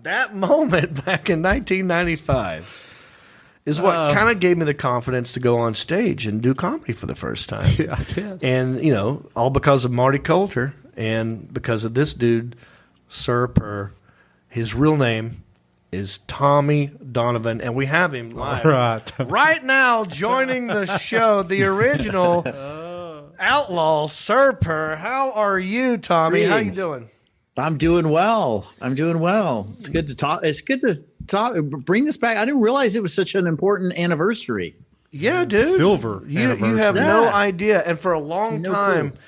that moment back in 1995 is what kind of gave me the confidence to go on stage and do comedy for the first time. Yeah, I guess. And, all because of Marty Coulter and because of this dude, Sir Purr. His real name is Tommy Donovan, and we have him live right now joining the show, the original Outlaw Sir Purr. How are you, Tommy? How you Greetings. doing? I'm doing well. It's good to talk. It's good to talk. Bring this back. I didn't realize it was such an important anniversary. Yeah, dude. Silver You anniversary. have no Yeah. idea. And for a long No time, clue.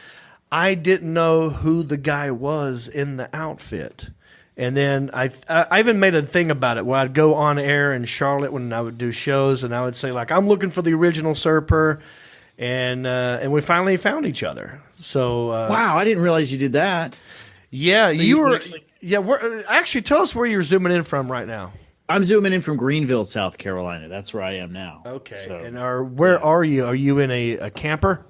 I didn't know who the guy was in the outfit. And then I even made a thing about it where I'd go on air in Charlotte when I would do shows, and I would say, like, I'm looking for the original Sir Purr. And we finally found each other. So Wow, I didn't realize you did that. yeah, you were actually- actually tell us where you're zooming in from right now. I'm zooming in from Greenville, South Carolina. That's where I am now. Okay. So, And where are you? Are you in a camper?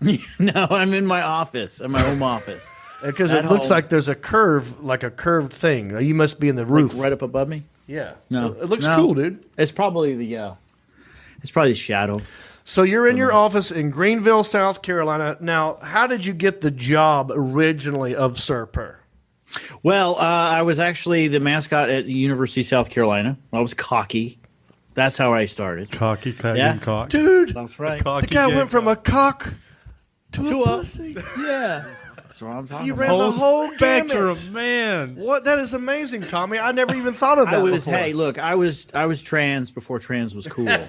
no, I'm in my office, in my home office. Because At it looks home. like there's a curved thing. You must be in the roof. Like right up above me. Yeah. No, It looks no. cool, dude. It's probably the shadow. So you're in your office in Greenville, South Carolina. Now, how did you get the job originally of Sir Purr? Well, I was actually the mascot at the University of South Carolina. I was cocky. That's how I started. Cocky, patty, Yeah. and cock. Dude, That's right. the guy went from a cock to a pussy. Yeah. That's what I'm talking You about. ran the whole spectrum, gamut. man. What? That is amazing, Tommy. I never even thought of that before. Hey, look, I was trans before trans was cool. Well,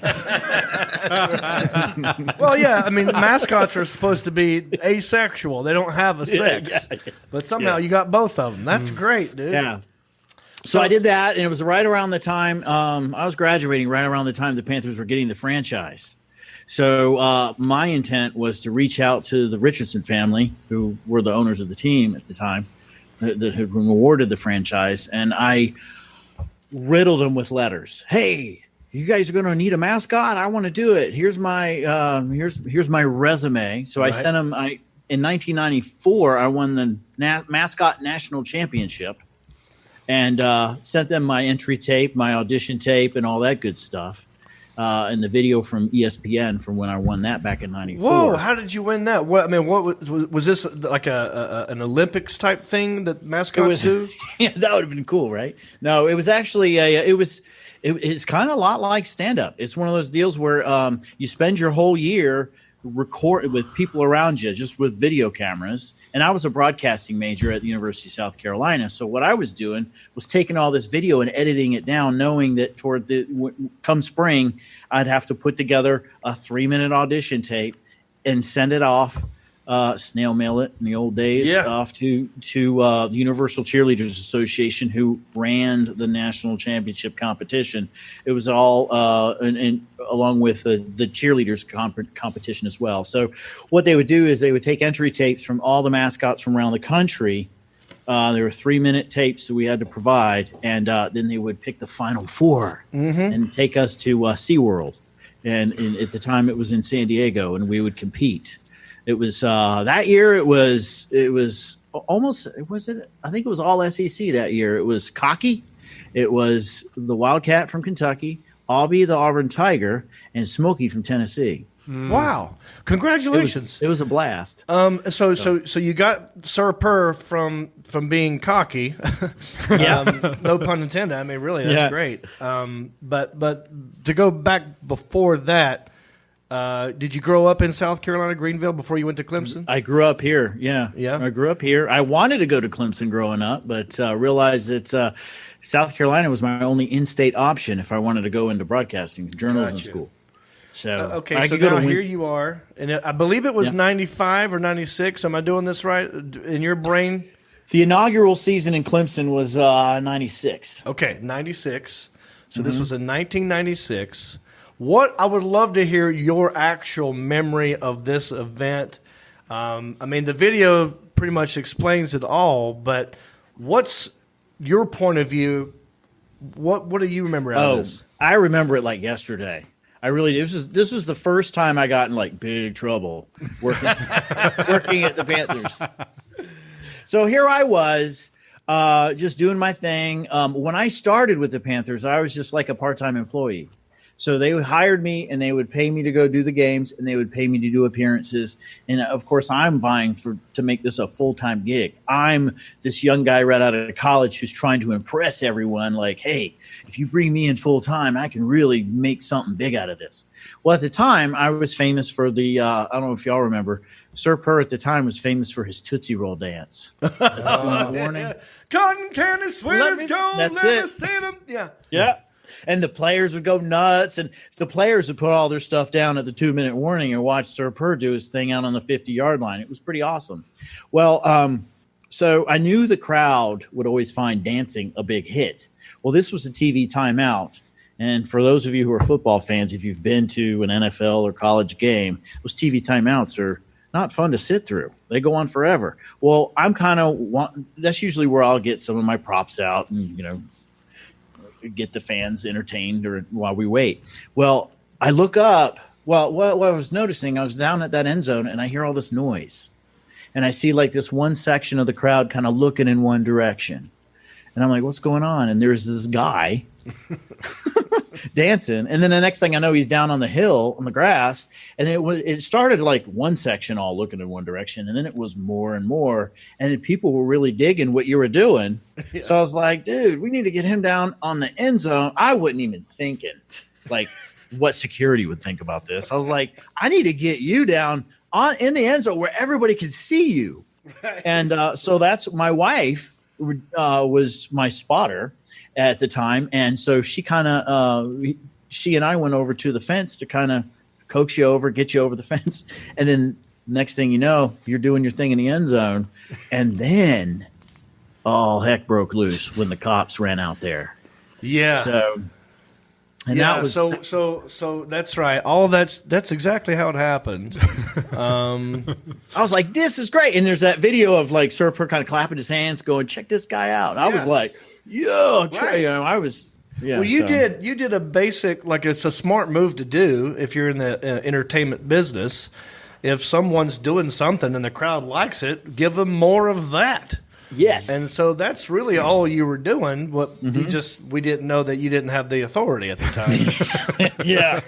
yeah, I mean, mascots are supposed to be asexual. They don't have a sex. yeah. But somehow you got both of them. That's great, dude. Yeah. So I did that, and it was right around the time I was graduating, right around the time the Panthers were getting the franchise. So my intent was to reach out to the Richardson family, who were the owners of the team at the time, that had been awarded the franchise, and I riddled them with letters. Hey, you guys are going to need a mascot. I want to do it. Here's my here's my resume. So I Right. sent them. In 1994, I won the mascot national championship, and sent them my entry tape, my audition tape, and all that good stuff. And the video from ESPN from when I won that back in '94. Whoa! How did you win that? What I mean, what was this like an Olympics type thing that mascots do? Yeah, that would have been cool, right? No, it was actually it's kind of a lot like stand up. It's one of those deals where you spend your whole year record with people around you, just with video cameras. And I was a broadcasting major at the University of South Carolina, so what I was doing was taking all this video and editing it down, knowing that come spring, I'd have to put together a 3-minute audition tape and send it off. Snail mail it in the old days off to the Universal Cheerleaders Association, who ran the national championship competition. It was all and along with the cheerleaders competition as well. So what they would do is they would take entry tapes from all the mascots from around the country. There were 3-minute tapes that we had to provide, and then they would pick the final 4 and take us to SeaWorld. And at the time it was in San Diego, and we would compete. It was that year. It was almost. Was it? I think it was all SEC that year. It was Cocky. It was the Wildcat from Kentucky, Aubie the Auburn Tiger, and Smokey from Tennessee. Wow! Congratulations. It was a blast. So you got Sir Purr from being cocky. No pun intended. I mean, really, that's great. But to go back before that. Did you grow up in South Carolina, Greenville, before you went to Clemson? I grew up here. Yeah. I grew up here. I wanted to go to Clemson growing up, but realized that South Carolina was my only in-state option if I wanted to go into broadcasting journalism school. So so now here you are, and I believe it was 95 or 96. Am I doing this right in your brain? The inaugural season in Clemson was 96. Okay, 96. So this was in 1996. What I would love to hear your actual memory of this event. I mean, the video pretty much explains it all, but what's your point of view? What do you remember out of this? I remember it like yesterday. I really do. This was the first time I got in like big trouble working at the Panthers. So here I was, just doing my thing. When I started with the Panthers, I was just like a part-time employee. So they hired me, and they would pay me to go do the games, and they would pay me to do appearances. And of course, I'm vying to make this a full-time gig. I'm this young guy right out of college who's trying to impress everyone. Like, hey, if you bring me in full-time, I can really make something big out of this. Well, at the time, I was famous for the I don't know if y'all remember, Sir Purr at the time was famous for his Tootsie Roll dance. Warning. Cotton candy, sweet as gold. That's never it. seen them. Yeah. Yeah. And the players would go nuts, and the players would put all their stuff down at the 2-minute warning and watch Sir Purr do his thing out on the 50-yard line. It was pretty awesome. Well, so I knew the crowd would always find dancing a big hit. Well, this was a TV timeout. And for those of you who are football fans, if you've been to an NFL or college game, those TV timeouts are not fun to sit through. They go on forever. Well, I'm kind of that's usually where I'll get some of my props out and, get the fans entertained or while we wait. Well, I look up. Well, what I was noticing, I was down at that end zone and I hear all this noise. And I see like this one section of the crowd kind of looking in one direction. And I'm like, what's going on? And there's this guy dancing. And then the next thing I know, he's down on the hill on the grass. And it started like one section all looking in one direction. And then it was more and more. And then people were really digging what you were doing. Yeah. So I was like, dude, we need to get him down on the end zone. I wasn't even thinking like what security would think about this. I was like, I need to get you down in the end zone where everybody can see you. Right. And so that's my wife was my spotter at the time, and so she and I went over to the fence to kind of coax you over, get you over the fence, and then next thing you know, you're doing your thing in the end zone, and then all heck broke loose when the cops ran out there. Yeah. So, and yeah. that was so that's right. All that's exactly how it happened. I was like, this is great, and there's that video of like Sir Purr kind of clapping his hands, going, check this guy out. And I was like, yeah, right. I was. Yeah, well, you did a basic, like, it's a smart move to do if you're in the entertainment business. If someone's doing something and the crowd likes it, give them more of that. Yes. And so that's really all you were doing. We didn't know that you didn't have the authority at the time. yeah,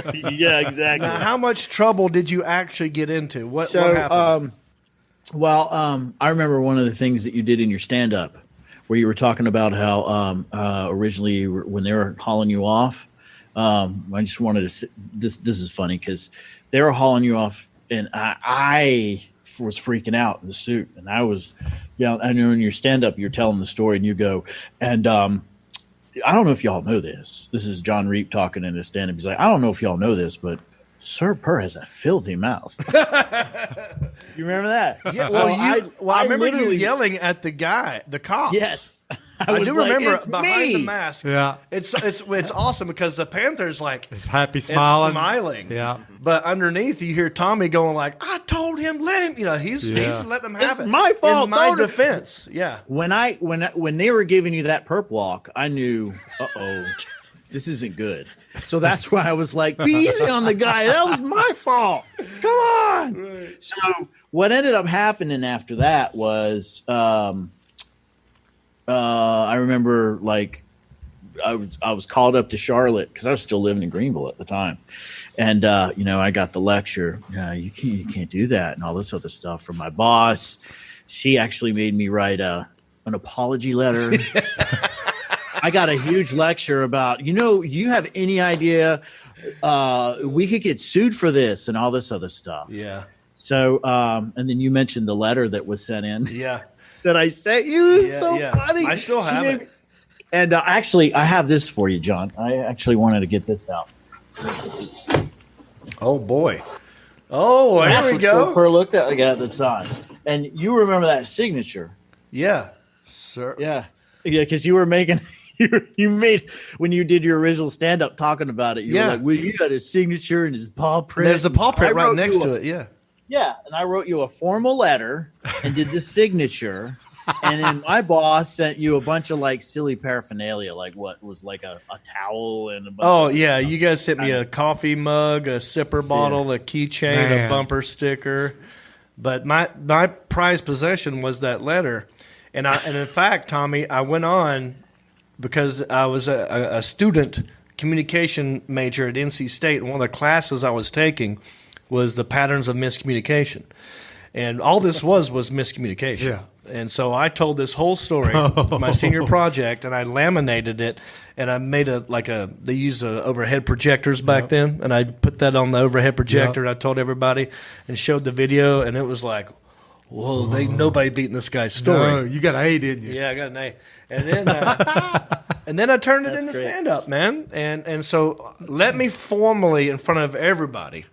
exactly. Now, how much trouble did you actually get into? What happened? I remember one of the things that you did in your stand-up where you were talking about how originally when they were hauling you off, I just wanted to this is funny because they were hauling you off, and I was freaking out in the suit, and I was, I know in your stand-up you're telling the story, and you go, and I don't know if y'all know this. This is John Reep talking in his stand-up. He's like, I don't know if y'all know this, but Sir Purr has a filthy mouth. You remember that? Yeah. I remember you yelling at the cop. Yes. I do like, remember behind the mask. Yeah. It's awesome because the Panther's like it's happy smiling. Yeah. But underneath you hear Tommy going like, I told him, let him, he's letting him have it. It's my fault. In my defense. Yeah. When they were giving you that perp walk, I knew, this isn't good. So that's why I was like, be easy on the guy. That was my fault. Come on. Right. So what ended up happening after that was I remember like I was called up to Charlotte because I was still living in Greenville at the time. And, I got the lecture. You can't do that and all this other stuff from my boss. She actually made me write an apology letter. I got a huge lecture about, you have any idea we could get sued for this and all this other stuff. Yeah. So, and then you mentioned the letter that was sent in. Yeah. That I sent you. It's so funny. I still have it. And actually, I have this for you, John. I actually wanted to get this out. Oh, boy. Oh, there we go. Sir Purr looked at the time. And you remember that signature. Yeah. Sir. Yeah. Yeah, because you were making... You made when you did your original stand up talking about it. You were like, well, you got his signature and his paw print. There's a paw print right next to it. Yeah. Yeah. And I wrote you a formal letter and did the signature. And then my boss sent you a bunch of like silly paraphernalia, like what was like a towel and a bunch of stuff. You guys sent me a coffee mug, a sipper bottle, a keychain, a bumper sticker. But my prized possession was that letter. And in fact, Tommy, I went on because I was a student communication major at NC State, and one of the classes I was taking was the patterns of miscommunication. And all this was miscommunication. Yeah. And so I told this whole story, my senior project, and I laminated it, and I made they used overhead projectors back then, and I put that on the overhead projector, and I told everybody and showed the video, and it was like, whoa, nobody beating this guy's story. No, you got an A, didn't you? Yeah, I got an A. And then and then I turned it into stand-up, man. And so let me formally, in front of everybody,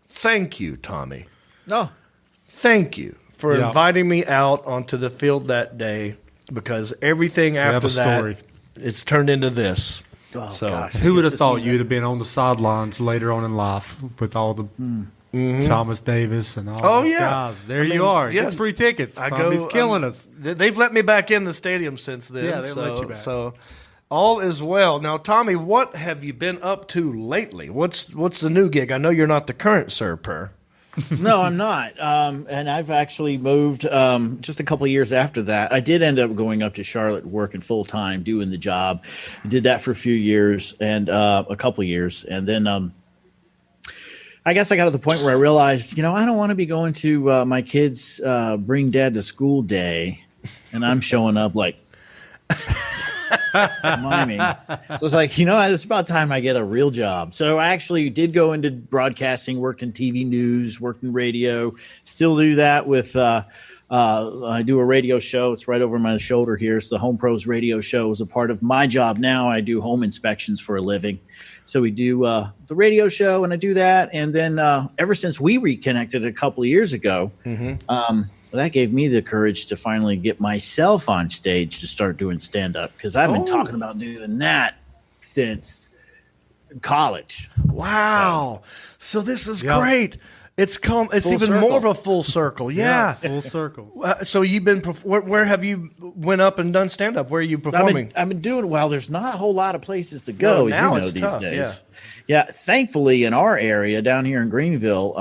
thank you, Tommy. No. Thank you for inviting me out onto the field that day, because everything after that, it's turned into this. Oh, so gosh. Who would have thought you'd have been on the sidelines later on in life with all the Thomas Davis and all those guys? There you are. Yeah. Gets free tickets. Tommy's killing us. They've let me back in the stadium since then. Yeah, they've let you back. So all is well. Now, Tommy, what have you been up to lately? What's the new gig? I know you're not the current Sir Purr. No, I'm not. And I've actually moved just a couple of years after that. I did end up going up to Charlotte, working full time, doing the job. I did that for a few years and a couple of years. And then I guess I got to the point where I realized, I don't want to be going to my kids' bring dad to school day. And I'm showing up like, miming. So it's like, it's about time I get a real job. So I actually did go into broadcasting, worked in TV news, worked in radio, still do that with, I do a radio show. It's right over my shoulder here. It's the Home Pros radio show is a part of my job now. I do home inspections for a living. So we do the radio show, and I do that. And then ever since we reconnected a couple of years ago, that gave me the courage to finally get myself on stage to start doing stand-up, because I've been talking about doing that since college. Wow. So this is great. It's full even circle. more of a full circle. Yeah. Full circle. So you've been where have you went up and done stand-up? Where are you performing? I've been doing well. There's not a whole lot of places to go, now as it's these tough, days. Yeah. Thankfully, in our area down here in Greenville,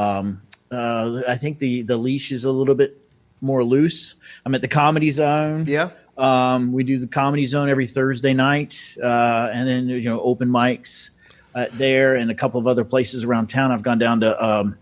I think the leash is a little bit more loose. I'm at the Comedy Zone. Yeah. We do the Comedy Zone every Thursday night, and then open mics there, and a couple of other places around town. I've gone down to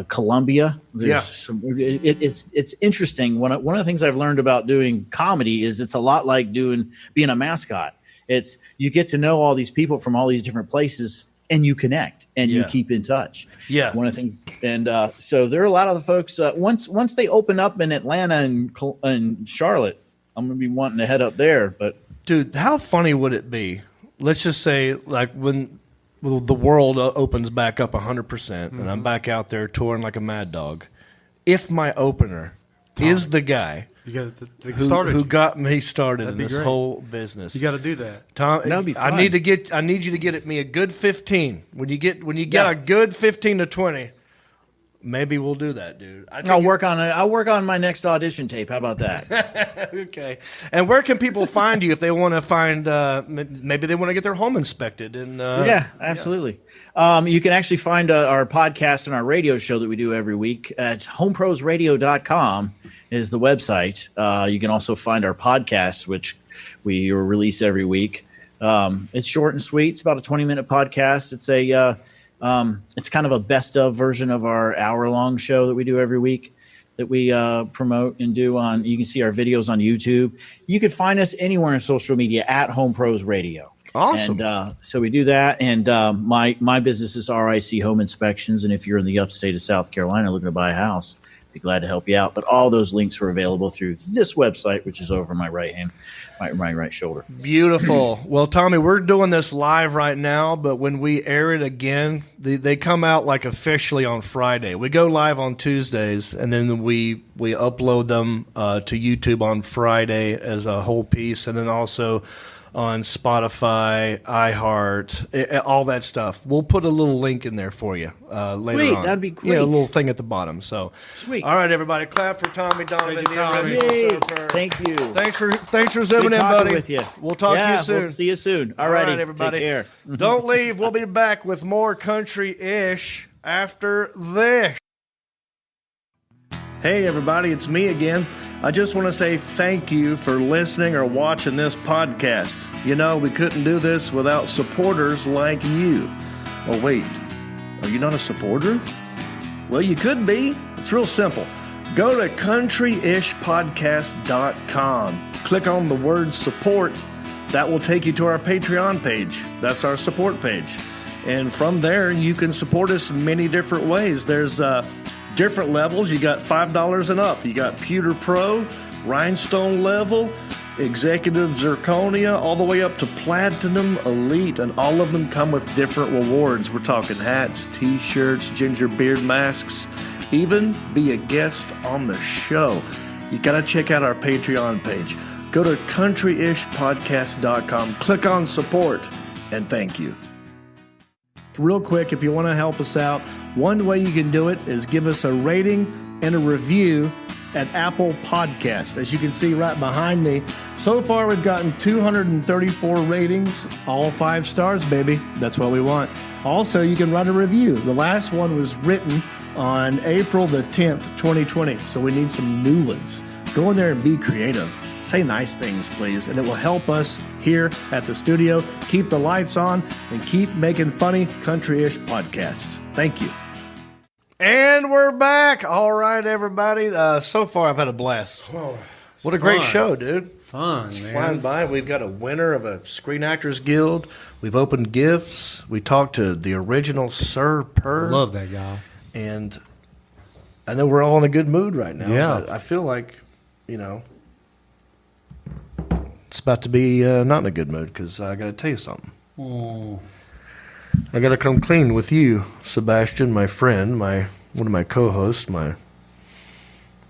Columbia. There's it's interesting. One of the things I've learned about doing comedy is it's a lot like being a mascot. It's you get to know all these people from all these different places, and you connect and you keep in touch. Yeah. One of the things, and so there are a lot of the folks. Once they open up in Atlanta and Charlotte, I'm going to be wanting to head up there. But dude, how funny would it be? Let's just say, like when the world opens back up 100%, and I'm back out there touring like a mad dog. If my opener is the guy who got me started in this whole business, you got to do that. Tom, that'd be fun. I need you to get me a good 15. When you get a good 15 to 20, maybe we'll do that, dude. I'll work on my next audition tape. How about that? Okay. And where can people find you if they want to find? Maybe they want to get their home inspected. And yeah, absolutely. You can actually find our podcast and our radio show that we do every week at homeprosradio.com is the website. You can also find our podcast, which we release every week. It's short and sweet. It's about a 20-minute podcast. It's it's kind of a best of version of our hour-long show that we do every week that we promote and do on. You can see our videos on YouTube. You can find us anywhere in social media at Home Pros Radio. Awesome. And so we do that. And my business is RIC Home Inspections. And if you're in the upstate of South Carolina looking to buy a house, be glad to help you out. But all those links are available through this website, which is over my right hand, my right shoulder. Beautiful. Well, Tommy, we're doing this live right now, but when we air it again, they come out like officially on Friday. We go live on Tuesdays, and then we upload them to YouTube on Friday as a whole piece, and then also on Spotify, iHeart, all that stuff. We'll put a little link in there for you later Sweet, on. that'd be great. Yeah, a little thing at the bottom. So, sweet. All right, everybody, clap for Tommy Donovan. Yay. Thank you. Thanks for zooming in, buddy. With you. We'll talk to you soon. We'll see you soon. All right, Alrighty, everybody. Take care. Don't leave. We'll be back with more country-ish after this. Hey, everybody, it's me again. I just want to say thank you for listening or watching this podcast. You know, we couldn't do this without supporters like you. Oh, wait. Are you not a supporter? Well, you could be. It's real simple. Go to countryishpodcast.com. Click on the word support. That will take you to our Patreon page. That's our support page. And from there, you can support us in many different ways. There's different levels. You got $5 and up. You got Pewter Pro, Rhinestone level, Executive Zirconia, all the way up to Platinum Elite. And all of them come with different rewards. We're talking hats, t-shirts, ginger beard masks, even be a guest on the show. You got to check out our Patreon page. Go to countryishpodcast.com, click on support, and thank you. Real quick, if you want to help us out, one way you can do it is give us a rating and a review at Apple Podcast. As you can see right behind me, so far we've gotten 234 ratings, all 5 stars, baby. That's what we want. Also, you can write a review. The last one was written on April the 10th, 2020, so we need some new ones. Go in there and be creative. Say nice things, please, and it will help us here at the studio keep the lights on and keep making funny country-ish podcasts. Thank you. And we're back. All right, everybody. So far, I've had a blast. Whoa, what a great show, dude. Fun, it's man. Flying by. We've got a winner of a Screen Actors Guild. We've opened gifts. We talked to the original Sir Purr. Love that guy. And I know we're all in a good mood right now. Yeah. But I feel like, you know, it's about to be not in a good mood because I got to tell you something. Oh. I got to come clean with you, Sebastian, my friend, one of my co-hosts, my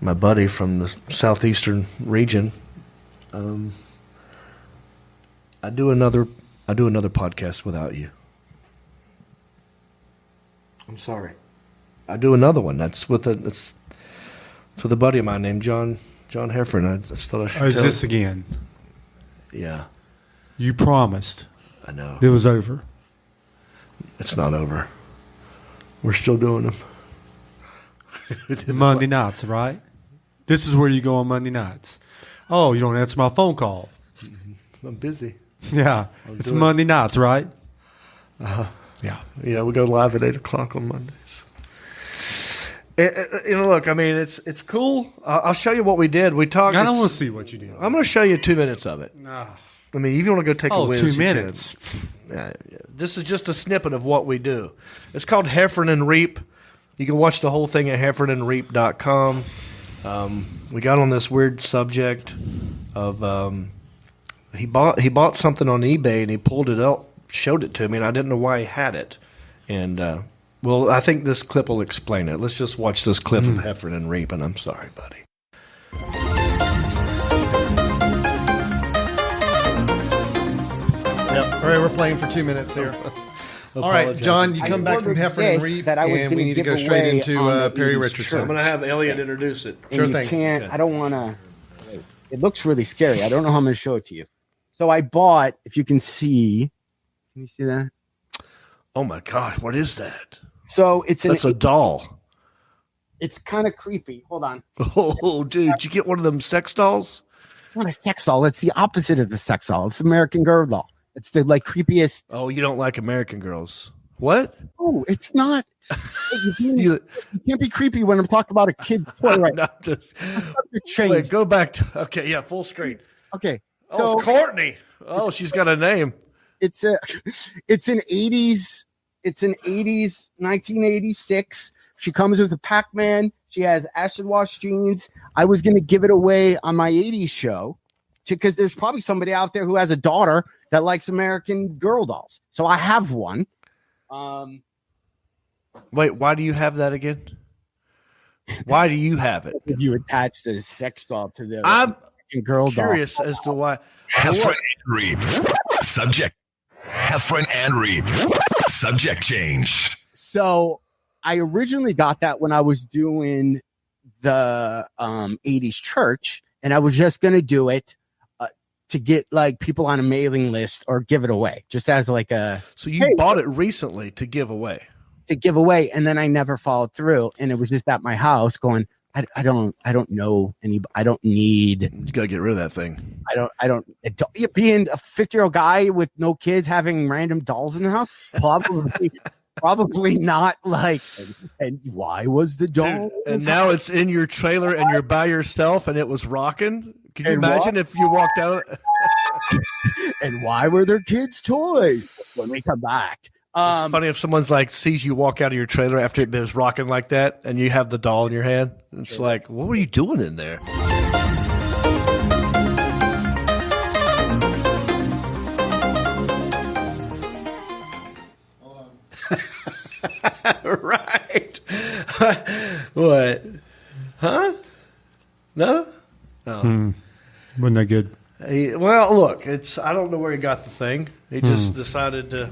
buddy from the southeastern region. I do another podcast without you. I'm sorry. I do another one. That's with a buddy of mine named John Heffern. I just thought I should. Oh, is this again? Yeah. You promised. I know. It was over. It's not over. We're still doing them. Monday nights, right? This is where you go on Monday nights. Oh, you don't answer my phone call. I'm busy. Yeah. It's Monday nights, right? Uh-huh. Yeah. Yeah, we go live at 8 o'clock on Mondays. You know, look, I mean, it's cool. I'll show you what we did. We talked. I don't want to see what you did. I'm going to show you 2 minutes of it. Nah. I mean, if you want to go take a whiz, 2 minutes. Yeah. This is just a snippet of what we do. It's called Heffern and Reep. You can watch the whole thing at heffernandreep.com. We got on this weird subject of he bought something on eBay and he pulled it out, showed it to me, and I didn't know why he had it. And well, I think this clip will explain it. Let's just watch this clip of Heffern and Reep, and I'm sorry, buddy. Yep. All right, we're playing for 2 minutes here. All right, John, you come back from Heffern and Reep, and we need to go straight into Perry Richardson. I'm going to have Elliot introduce it. Sure thing. Can't. I don't want to. It looks really scary. I don't know how I'm going to show it to you. So I bought, if you can see that? Oh my God, what is that? So that's a doll. It's kind of creepy. Hold on. Oh, dude, did you get one of them sex dolls? Not a sex doll. It's the opposite of a sex doll. It's American Girl doll. It's the creepiest. Oh, you don't like American Girls? What? Oh, it's not. You can't be creepy when I'm talking about a kid toy, right? No, wait, go back to full screen. Okay, so it's Courtney. Oh, she's got a name. It's an 1986. She comes with a Pac-Man. She has acid wash jeans. I was gonna give it away on my 80s show because there's probably somebody out there who has a daughter that likes American Girl dolls. So I have one. Wait, why do you have that again? Why do you have it? You attach the sex doll to the I'm girl curious doll. as to why. Heffern and Reep. Subject. Heffern and Reep. Subject change. So I originally got that when I was doing the 80s church, and I was just going to do it to get like people on a mailing list or give it away, just as like a. So you bought it recently to give away. To give away, and then I never followed through, and it was just at my house going, I don't know any. I don't need. You gotta get rid of that thing. Being a 50-year-old guy with no kids having random dolls in the house, probably not like. And why was the doll? Dude, and now it's in your trailer and you're by yourself and it was rocking. Can you imagine if you walked out? And why were there kids' toys when we come back? It's funny if someone's like sees you walk out of your trailer after it was rocking like that, and you have the doll in your hand. It's like, what were you doing in there? Right. What? Huh? No? Oh. Wasn't that good? Well, look, I don't know where he got the thing. He just decided to.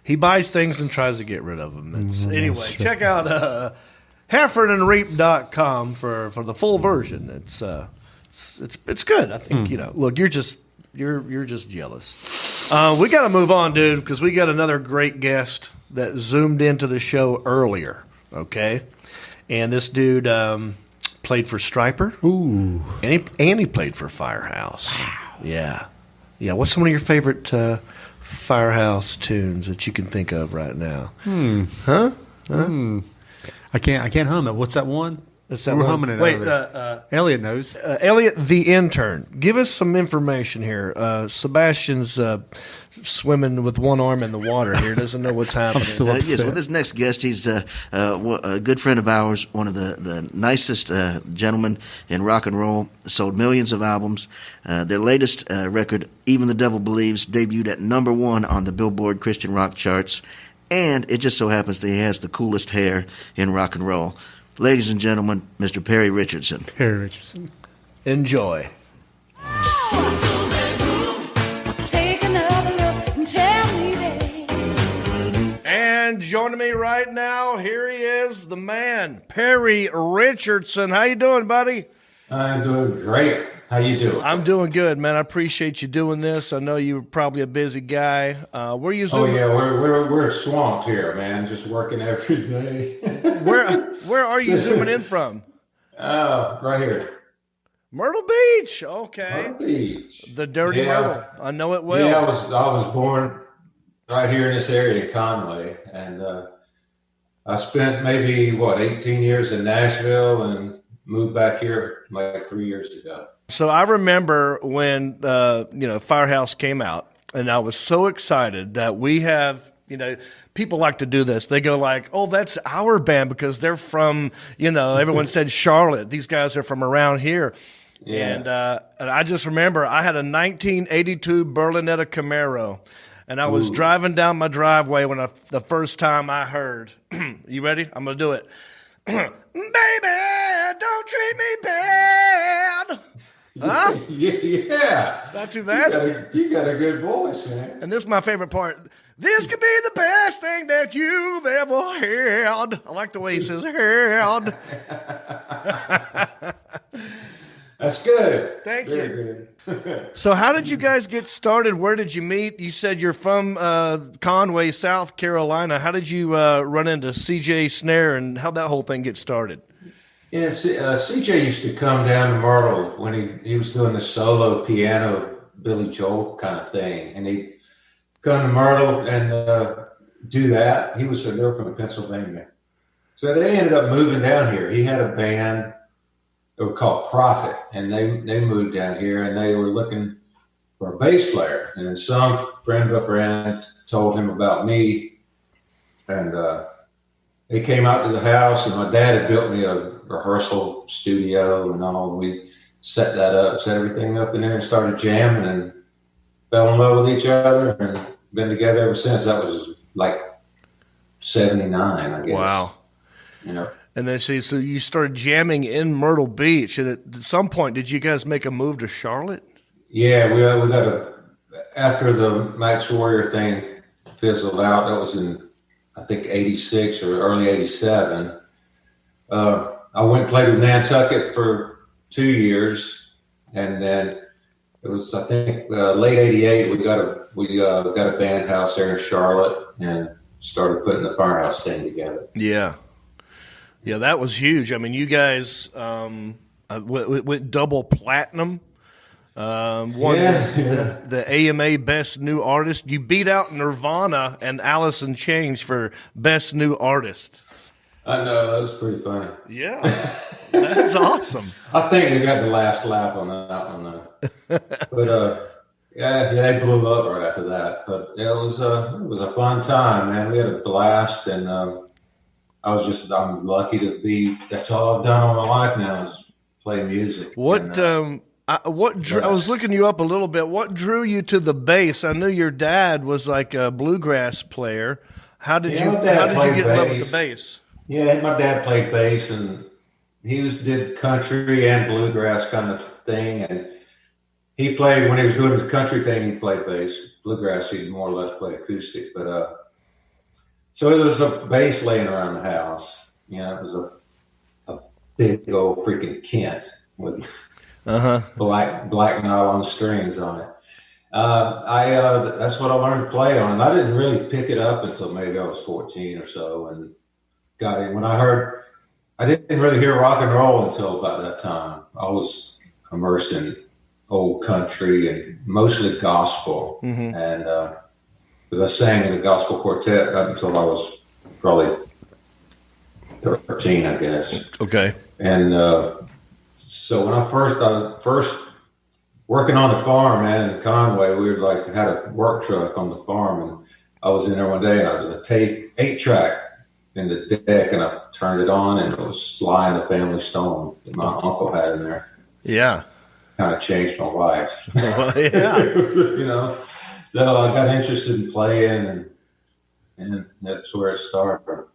He buys things and tries to get rid of them. Anyway, check out HeffernandReep.com for the full version. It's good. I think Look, you're just jealous. We got to move on, dude, because we got another great guest that zoomed into the show earlier. Okay, and this dude played for Stryper. Ooh, and he played for Firehouse. Wow. Yeah. What's some of your favorite Firehouse tunes that you can think of right now? Huh? I can't hum it. What's that one? That's that We're one. humming it. Wait, Elliot knows. Elliot, the intern. Give us some information here. Sebastian's swimming with one arm in the water here. Doesn't know what's happening. Yes, well, this next guest, he's a good friend of ours, one of the nicest gentlemen in rock and roll, sold millions of albums. Their latest record, Even the Devil Believes, debuted at #1 on the Billboard Christian rock charts, and it just so happens that he has the coolest hair in rock and roll. Ladies and gentlemen, Mr. Perry Richardson. Perry Richardson. Enjoy. And joining me right now, here he is, the man, Perry Richardson. How you doing, buddy? I'm doing great. How you doing? I'm doing good, man. I appreciate you doing this. I know you're probably a busy guy. Where are you zooming? Oh yeah, we're swamped here, man. Just working every day. Where are you zooming in from? Right here. Myrtle Beach. Okay. Myrtle Beach. The dirty Myrtle. I know it well. Yeah, I was born right here in this area in Conway, and I spent maybe 18 years in Nashville and moved back here like 3 years ago. So I remember when Firehouse came out, and I was so excited that we have, people like to do this. They go like, "Oh, that's our band because they're from, everyone said Charlotte. These guys are from around here." Yeah. And I just remember I had a 1982 Berlinetta Camaro, and I was driving down my driveway when the first time I heard, you ready? I'm going to do it. Baby, don't treat me bad. Huh? Yeah. Not too bad. You got a good voice, man. And this is my favorite part. This could be the best thing that you've ever had. I like the way he says had. That's good. Thank Very you. Good. So how did you guys get started? Where did you meet? You said you're from Conway, South Carolina. How did you run into CJ Snare, and how'd that whole thing get started? Yeah, CJ used to come down to Myrtle when he was doing the solo piano Billy Joel kind of thing, and he'd come to Myrtle and do that. They were from Pennsylvania, so they ended up moving down here. He had a band. They were called Prophet, and they moved down here, and they were looking for a bass player. And then some friend of a friend told him about me, and they came out to the house, and my dad had built me a rehearsal studio and all. We set that up, set everything up in there, and started jamming, and fell in love with each other, and been together ever since. That was like 79, I guess. Wow. And then so you started jamming in Myrtle Beach, and at some point, did you guys make a move to Charlotte? Yeah, we got after the Max Warrior thing fizzled out. That was in, I think, 86 or early 87. I went and played with Nantucket for 2 years, and then it was, I think, late 88. We got a band house there in Charlotte and started putting the Firehouse thing together. Yeah. Yeah, that was huge. I mean, you guys went double platinum. Won the AMA Best New Artist. You beat out Nirvana and Alice in Chains for Best New Artist. I know, that was pretty funny. Yeah, that's awesome. I think they got the last laugh on that one, though. But yeah, they blew up right after that. But yeah, it was a fun time, man. We had a blast, and I'm lucky to be. That's all I've done all my life now is play music. I was looking you up a little bit. What drew you to the bass? I knew your dad was like a bluegrass player. How did you get in love with the bass? Yeah, my dad played bass, and he did country and bluegrass kind of thing. And he played, when he was doing his country thing, he played bass. Bluegrass, he'd more or less play acoustic. But so there was a bass laying around the house. You know, it was a big old freaking Kent with black nylon strings on it. That's what I learned to play on. I didn't really pick it up until maybe I was 14 or so, and got it. I didn't really hear rock and roll until about that time. I was immersed in old country and mostly gospel, and because I sang in a gospel quartet up until I was probably 13, I guess. Okay, and so when I first working on the farm, man, in Conway, we had a work truck on the farm, and I was in there one day, and I was a tape 8-track in the deck, and I turned it on, and it was Sly and the Family Stone that my uncle had in there. Yeah, kind of changed my life. Well, yeah, you know. So I got interested in playing, and that's where it started.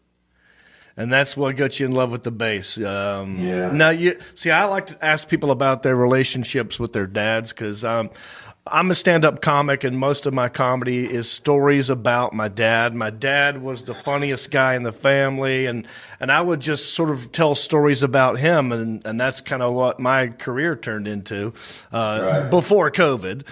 And that's what got you in love with the bass. Yeah. Now, I like to ask people about their relationships with their dads because I'm a stand-up comic, and most of my comedy is stories about my dad. My dad was the funniest guy in the family, and I would just sort of tell stories about him, and that's kind of what my career turned into before COVID.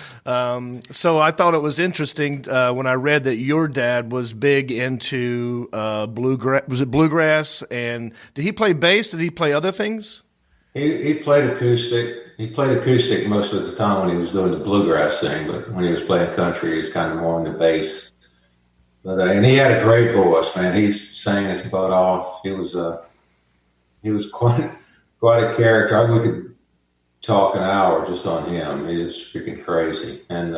So I thought it was interesting when I read that your dad was big into bluegrass. Was it bluegrass? And did he play bass? Did he play other things? He played acoustic. He played acoustic most of the time when he was doing the bluegrass thing, but when he was playing country, he was kind of more into bass. But and he had a great voice, man. He sang his butt off. He was quite a character. We could talk an hour just on him. He was freaking crazy, and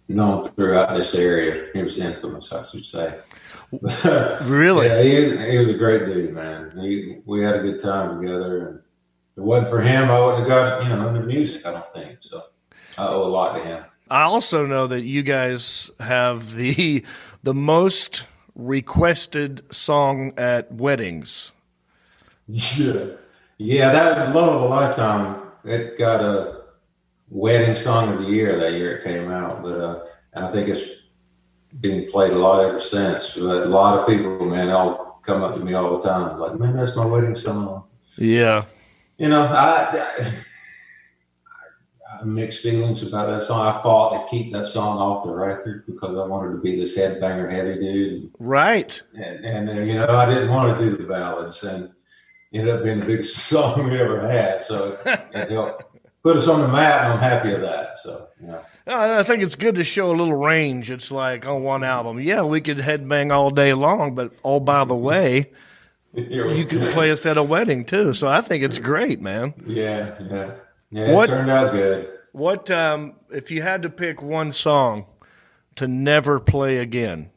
known throughout this area. He was infamous, I should say. Really? Yeah, he was a great dude, man. We had a good time together, and if it wasn't for him, I wouldn't have got, into music, I don't think. So I owe a lot to him. I also know that you guys have the most requested song at weddings. Yeah, that Love of a Lifetime, it got a wedding song of the year that year it came out. But and I think it's being played a lot ever since. But a lot of people, man, all come up to me all the time, like, man, that's my wedding song. Yeah. I mixed feelings about that song. I fought to keep that song off the record because I wanted to be this headbanger heavy dude. Right. And I didn't want to do the ballads, and it ended up being the biggest song we ever had. So it helped put us on the map, and I'm happy of that. So, I think it's good to show a little range. It's like on one album, yeah, we could headbang all day long, but oh, by the way, you can play us at a wedding too. So I think it's great, man. Yeah. It turned out good. What if you had to pick one song to never play again?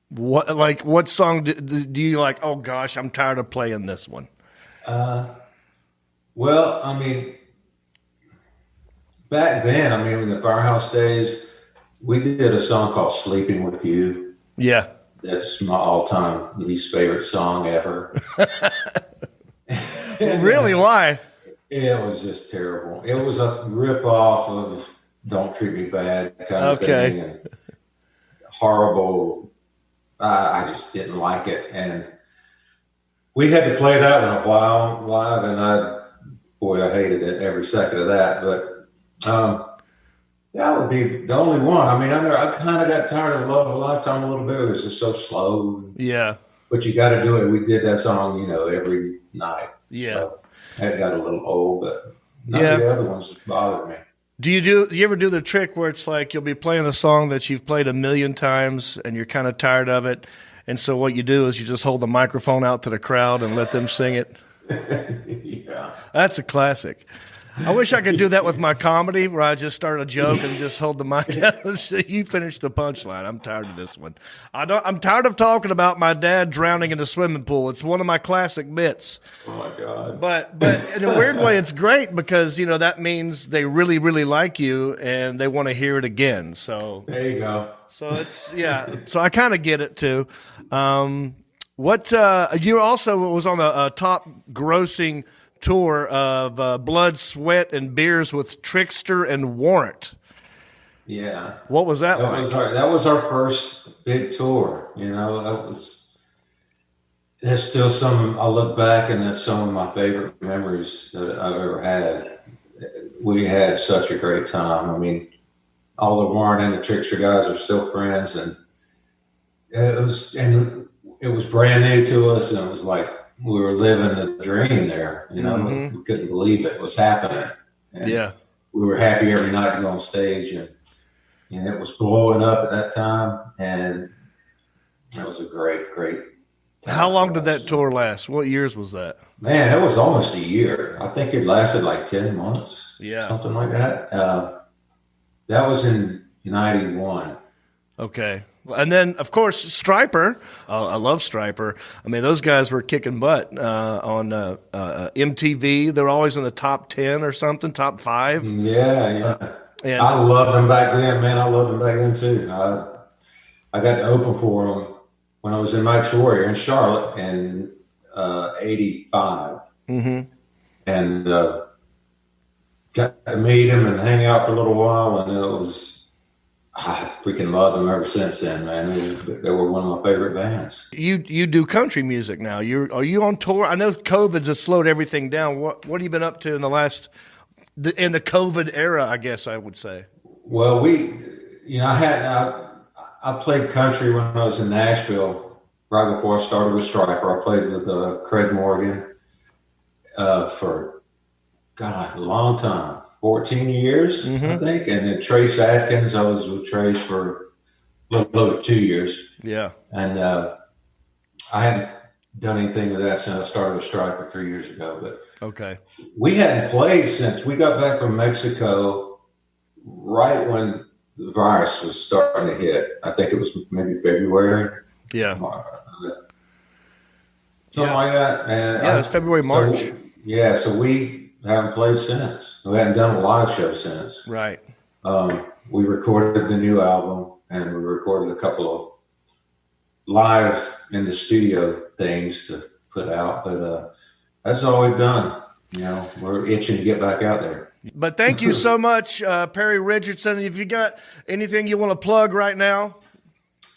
What song do you like? Oh gosh, I'm tired of playing this one. Well, I mean, back then, in the Firehouse days, we did a song called "Sleeping with You." Yeah. That's my all-time least favorite song ever. Really? Why? It was just terrible. It was a rip-off of "Don't Treat Me Bad" kind of thing. And horrible. I just didn't like it. And we had to play that one a while live, and I hated it every second of that. But that would be the only one. I kind of got tired of Love of a Lifetime a little bit. It was just so slow. Yeah. but you got to do it. We did that song, every night. Yeah. So that got a little old, but none of the other ones bothered me. Do you ever do the trick where it's like you'll be playing a song that you've played 1,000,000 times and you're kind of tired of it, and so what you do is you just hold the microphone out to the crowd and let them sing it? Yeah. That's a classic. I wish I could do that with my comedy, where I just start a joke and just hold the mic out. You finish the punchline. I'm tired of this one. I'm tired of talking about my dad drowning in a swimming pool. It's one of my classic bits. Oh my God. But in a weird way, it's great because that means they really, really like you and they want to hear it again. So there you go. So it's So I kind of get it too. You also was on a top grossing tour of Blood, Sweat, and Beers with Trickster and Warrant. Yeah. What was that like? That was our first big tour. There's still I look back and that's some of my favorite memories that I've ever had. We had such a great time. I mean, all the Warrant and the Trickster guys are still friends, and it was brand new to us, and it was like we were living the dream there. We couldn't believe it was happening. And we were happy every night to go on stage, and it was blowing up at that time, and it was a great time. How long did that tour last? What years was that? Man, it was almost a year. I think it lasted like 10 months. Yeah. Something like that. That was in 91. Okay. And then, of course, Stryper. I love Stryper. I mean, those guys were kicking butt on MTV. They're always in the top 10 or something, top 5. Yeah. And I loved them back then, man. I loved them back then, too. I got to open for them when I was in Mike's Warrior in Charlotte in 85. Mm-hmm. And got to meet him and hang out for a little while, and it was... I freaking love them ever since then, man. They were one of my favorite bands. You do country music now. Are you on tour? I know COVID has slowed everything down. What have you been up to in the COVID era, I guess I would say? Well, I played country when I was in Nashville right before I started with Stryper. I played with Craig Morgan for a long time. 14 years, I think. And then Trace Adkins, I was with Trace for a little over 2 years. Yeah. And I hadn't done anything with that since I started with Stryper 3 years ago. But okay, we hadn't played since we got back from Mexico right when the virus was starting to hit. I think it was maybe February. Yeah. Something like that. And it's February, March. So we haven't played since. We hadn't done a live show since. Right. We recorded the new album, and we recorded a couple of live in the studio things to put out. But that's all we've done. We're itching to get back out there. But thank you so much, Perry Richardson. Have you got anything you want to plug right now?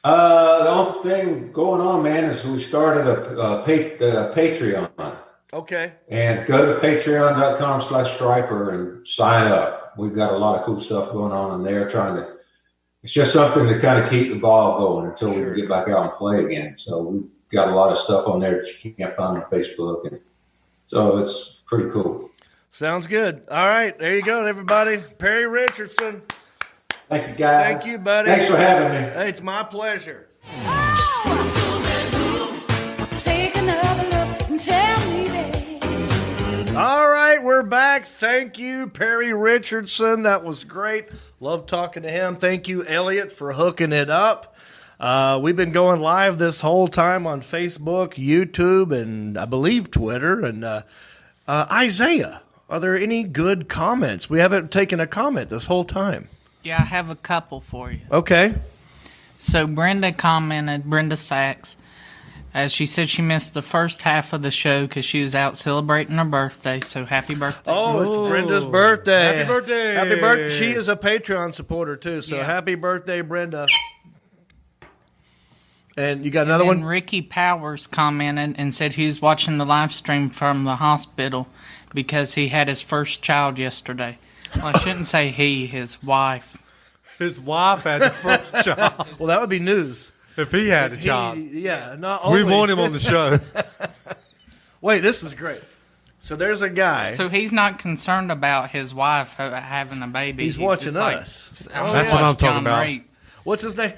The only thing going on, man, is we started a Patreon. Okay. And go to patreon.com/Stryper and sign up. We've got a lot of cool stuff going on in there. It's just something to kind of keep the ball going until we can get back out and play again. So we've got a lot of stuff on there that you can't find on Facebook. And so it's pretty cool. Sounds good. All right. There you go, everybody. Perry Richardson. Thank you, guys. Thank you, buddy. Thanks for having me. Hey, it's my pleasure. Take another look and tell me that. All right, we're back. Thank you, Perry Richardson. That was great. Love talking to him. Thank you, Elliot, for hooking it up. We've been going live this whole time on Facebook, YouTube, and I believe Twitter. And Isaiah, are there any good comments? We haven't taken a comment this whole time. Yeah, I have a couple for you. Okay. So Brenda commented, Brenda Sachs, she said she missed the first half of the show because she was out celebrating her birthday. So happy birthday. Oh, it's Brenda's birthday. Happy birthday. Happy birthday. She is a Patreon supporter, too. So happy birthday, Brenda. And you got another one? Ricky Powers commented and said he was watching the live stream from the hospital because he had his first child yesterday. Well, I shouldn't say he, his wife. His wife had the first child. Well, that would be news. If he had a child. Yeah, not We only. want him on the show. Wait, this is great. So there's a guy. So he's not concerned about his wife having a baby. He's watching just like, us. That's what I'm talking about. What's his name?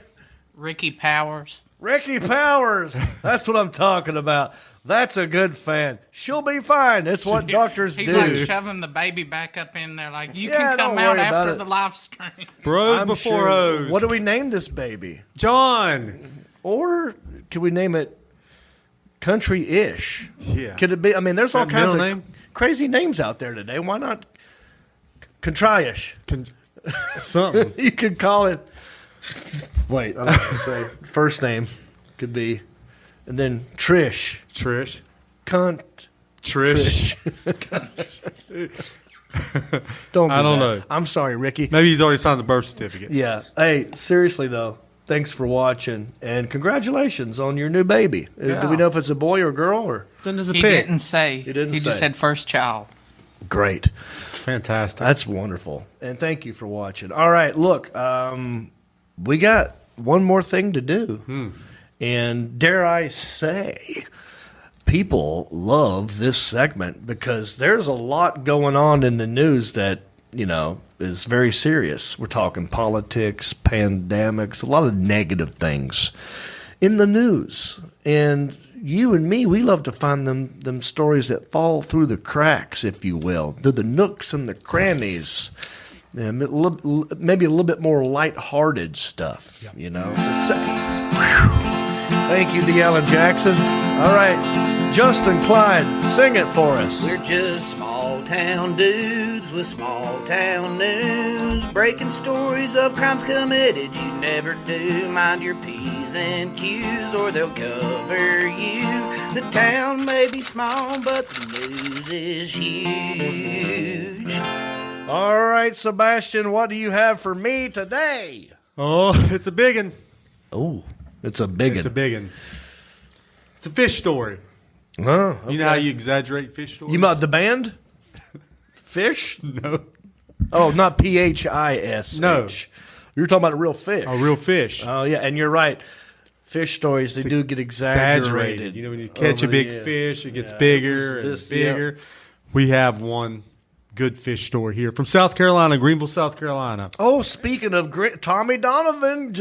Ricky Powers. Ricky Powers. That's what I'm talking about. That's a good fan. She'll be fine. That's what doctors He's do. like shoving the baby back up in there, like you Yeah, can don't come out worry about after it. the live stream. Bros I'm before sure- hoes. What do we name this baby? John. Or can we name it Country-ish? Yeah. Could it be? I mean, there's all That kinds of middle name? crazy names out there today. Why not Contry-ish? Something. You could call it. Wait, I'm going to say first name could be, and then Trish. Trish. Cunt. Trish. Don't. Do I don't that. know. I'm sorry, Ricky. Maybe he's already signed the birth certificate. Yeah. Hey, seriously though, thanks for watching and congratulations on your new baby. Yeah. Do we know if it's a boy or a girl or? Then there's a He pic. didn't say. He didn't He say. just said first child. Great. Fantastic. That's wonderful. And thank you for watching. All right, look, we got one more thing to do. And dare I say, people love this segment because there's a lot going on in the news that, you know, is very serious. We're talking politics, pandemics, a lot of negative things in the news. And you and me, we love to find them stories that fall through the cracks, if you will, through the nooks and the crannies. And maybe a little bit more lighthearted stuff, you know. Thank you, the Alan Jackson. All right, Justin Clyde, sing it for us. We're just small town dudes with small town news, breaking stories of crimes committed you never do. Mind your P's and Q's or they'll cover you. The town may be small, but the news is huge. All right, Sebastian, what do you have for me today? Oh, it's a big one. Oh, it's a big one. It's a big one. It's a fish story. Oh, okay. You know how you exaggerate fish stories? You about the band? Fish? No. Oh, not PHISH. No. You're talking about a real fish. A real fish. Oh, yeah, and you're right. Fish stories, they do get exaggerated. You know, when you catch a over big the- fish, it gets yeah, bigger this- and bigger. We have one good fish story here from South Carolina, Greenville, South Carolina. Oh, speaking of Tommy Donovan,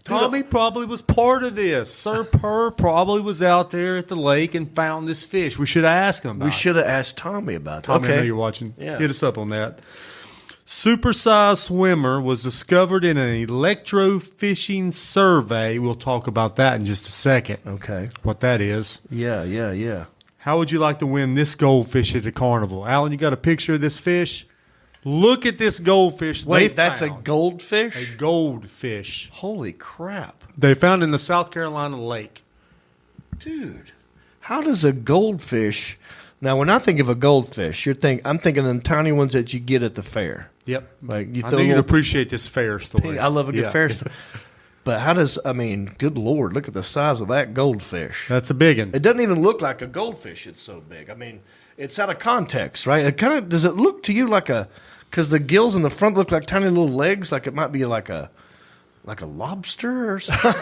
Tommy probably was part of this. Sir Purr probably was out there at the lake and found this fish. We should have asked him about We should have asked Tommy about that. Tommy, I Okay. know you're watching. Yeah. Hit us up on that. Supersized swimmer was discovered in an electrofishing survey. We'll talk about that in just a second. Okay. What that is. Yeah. How would you like to win this goldfish at the carnival? Alan, you got a picture of this fish? Look at this goldfish. Wait, that's a goldfish? A goldfish. Holy crap. They found in the South Carolina lake. Dude, how does a goldfish... Now, when I think of a goldfish, I'm thinking of them tiny ones that you get at the fair. Yep. Like you I throw think you'd little appreciate this fair story. I love a good Yeah. fair story. But how does, good Lord, look at the size of that goldfish. That's a big one. It doesn't even look like a goldfish. It's so big. It's out of context, right? It kind of, does it look to you like because the gills in the front look like tiny little legs, like it might be like a lobster or something.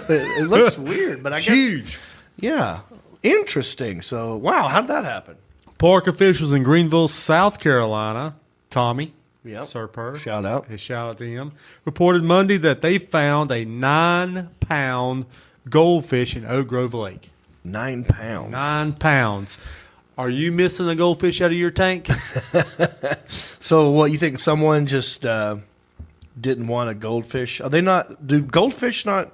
It looks weird, but I guess. Huge. Yeah. Interesting. So, wow, how'd that happen? Park officials in Greenville, South Carolina, Tommy, Yep. Sir Purr, Shout out. shout out to him, reported Monday that they found a 9-pound goldfish in Oak Grove Lake. 9 pounds. 9 pounds. Are you missing a goldfish out of your tank? So, what, you think someone just didn't want a goldfish? Are they not? Do goldfish not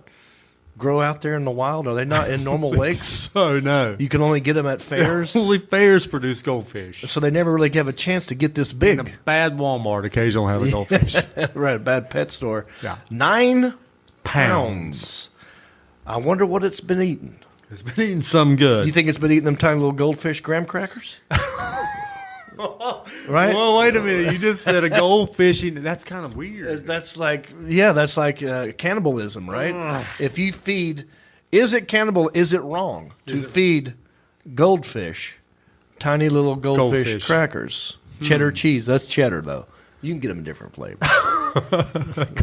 grow out there in the wild? Are they not in normal lakes? So no. You can only get them at fairs? Only fairs produce goldfish. So they never really have a chance to get this big. In a bad Walmart occasionally have a goldfish. Right, a bad pet store. Yeah. 9 pounds. I wonder what it's been eating. It's been eating something good. You think it's been eating them tiny little goldfish graham crackers? Right? Well, wait a minute. You just said a goldfish eating. That's kind of weird. That's like cannibalism, right? Ugh. If you feed, is it cannibal? Is it wrong to feed goldfish tiny little goldfish crackers? Cheddar cheese. That's cheddar, though. You can get them in different flavors.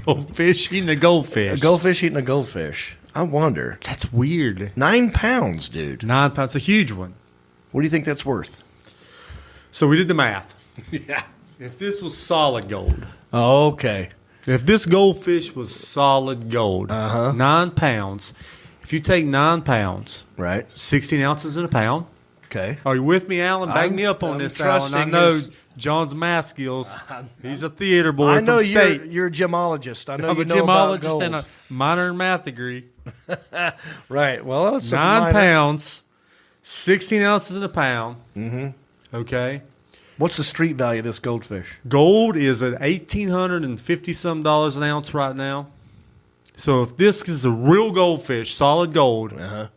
Goldfish eating a goldfish. A goldfish eating a goldfish. I wonder. That's weird. 9 pounds, dude. 9 pounds. A huge one. What do you think that's worth? So we did the math. Yeah. If this was solid gold. Oh, okay. If this goldfish was solid gold, 9 pounds. If you take 9 pounds, right, 16 ounces in a pound. Okay. Are you with me, Alan? Back me up on this, Alan. I know John's math skills. He's a theater boy. I know from state. you're a gemologist. I know I'm you a know about gemologist gold. and a minor in math degree. Right. Well, it's 9 pounds, 16 ounces in a pound. Mm-hmm. Okay. What's the street value of this goldfish? Gold is at $1,850 an ounce right now. So if this is a real goldfish, solid gold,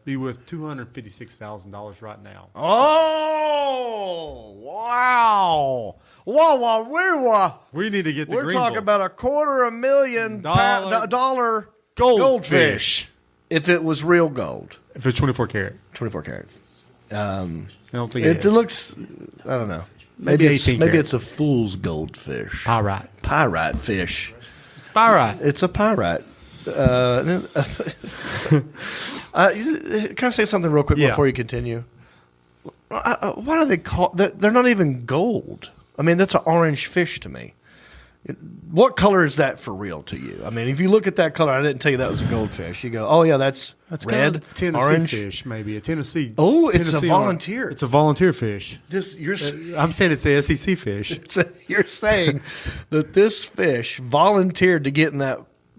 be worth $256,000 right now. Oh, wow. Wow. We need to get the We're Greenville. talking about $250,000 dollar goldfish. If it was real gold. If it's 24 karat. 24 karat. I don't think it looks, I don't know. Maybe 18 maybe karat. it's a fool's goldfish. Pyrite fish. Pyrite. It's a pyrite. Can I say something real quick before you continue? Why do they call? They're not even gold. I mean, that's an orange fish to me. What color is that for real to you? I mean, if you look at that color, I didn't tell you that was a goldfish. You go, oh yeah, that's red, kind of Tennessee orange fish, maybe a Tennessee. Oh, it's Tennessee a volunteer. It's a volunteer fish. I'm saying it's a SEC fish. You're saying that this fish volunteered to get in that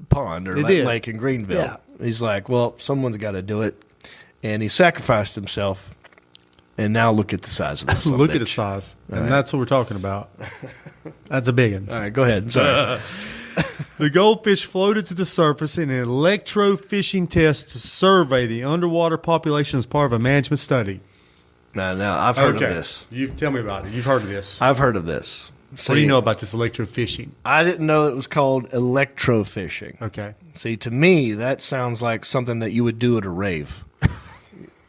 pond or lake in Greenville. Yeah. He's like, well, someone's got to do it, and he sacrificed himself. And now look at the size of this. Look at the size, and that's what we're talking about. That's a big one. All right, go ahead. Sorry. The goldfish floated to the surface in an electrofishing test to survey the underwater population as part of a management study. Now, I've heard of this. You tell me about it. You've heard of this. I've heard of this. What do you know about this electrofishing? I didn't know it was called electrofishing. Okay. See, to me, that sounds like something that you would do at a rave.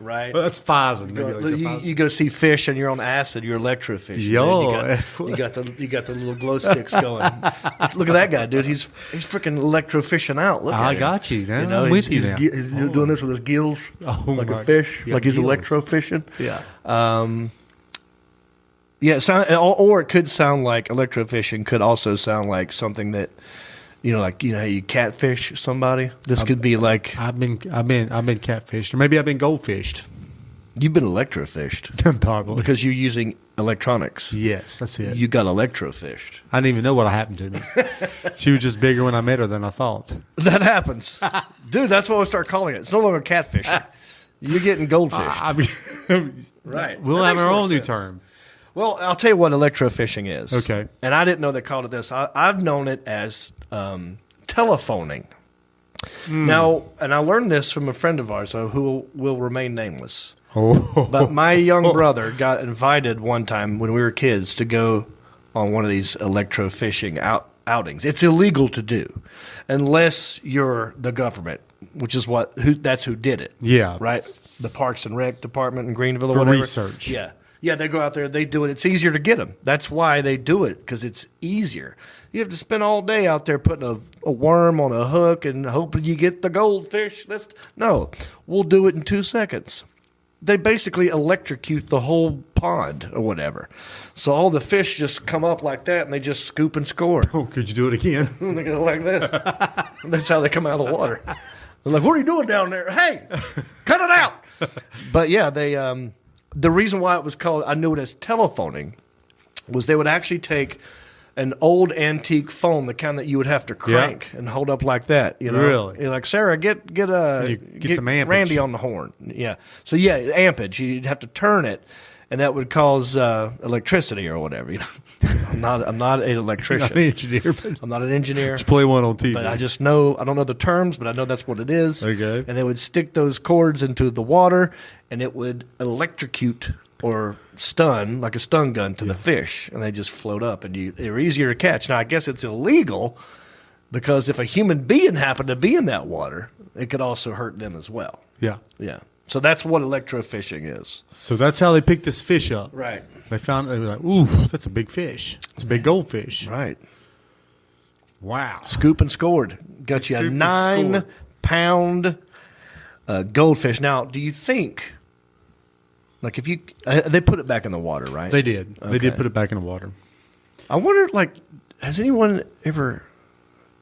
Right? Well, that's phasing. You go see fish and you're on acid. You're electrofishing. Yo, you got the little glow sticks going. Look at that guy, dude. He's freaking electrofishing out. Look at him. I got you. Now. You know, I'm with you he's now. He's doing this with his gills, like a fish, yeah, like he's gills. electrofishing. Yeah. Yeah. Or it could sound like electrofishing. Could also sound like something that. Like how you catfish somebody. This could be like I've been catfished, or maybe I've been goldfished. You've been electrofished, probably because you're using electronics. Yes, that's it. You got electrofished. I didn't even know what happened to me. She was just bigger when I met her than I thought. That happens, dude. That's what we'll start calling it. It's no longer catfishing. You're getting goldfished. Right. We'll have our own new term. Well, I'll tell you what electrofishing is. Okay. And I didn't know they called it this. I've known it as telephoning. Now, and I learned this from a friend of ours who will remain nameless. Oh. But my young brother got invited one time when we were kids to go on one of these electrofishing outings. It's illegal to do unless you're the government, which is that's who did it. Yeah. Right? The Parks and Rec Department in Greenville or For whatever. research. Yeah. Yeah, they go out there, they do it. It's easier to get them. That's why they do it, because it's easier. You have to spend all day out there putting a worm on a hook and hoping you get the goldfish. No, we'll do it in 2 seconds. They basically electrocute the whole pond or whatever. So all the fish just come up like that, and they just scoop and score. Oh, could you do it again? They go like this. That's how they come out of the water. They're like, what are you doing down there? Hey, cut it out. But yeah, they... the reason why it was called, I knew it as telephoning, was they would actually take an old antique phone, the kind that you would have to crank and hold up like that. Really? You're like, Sarah, get some ampage. Randy on the horn. Yeah. So yeah, ampage. You'd have to turn it, and that would cause electricity or whatever. I'm not an electrician. Not an engineer. I'm not an engineer. Just play one on TV. But I just know, I don't know the terms, but I know that's what it is. Okay. And they would stick those cords into the water, and it would electrocute or stun, like a stun gun, to the fish, and they just float up, and they're easier to catch. Now, I guess it's illegal because if a human being happened to be in that water, it could also hurt them as well. Yeah. Yeah. So that's what electrofishing is. So that's how they picked this fish up. Right. They were like, ooh, that's a big fish. It's a big goldfish. Right. Wow. Scoop and scored. Got you a 9 pound goldfish. Now, do you think, like, if you they put it back in the water, right? They did. Okay. They did put it back in the water. I wonder, like, has anyone ever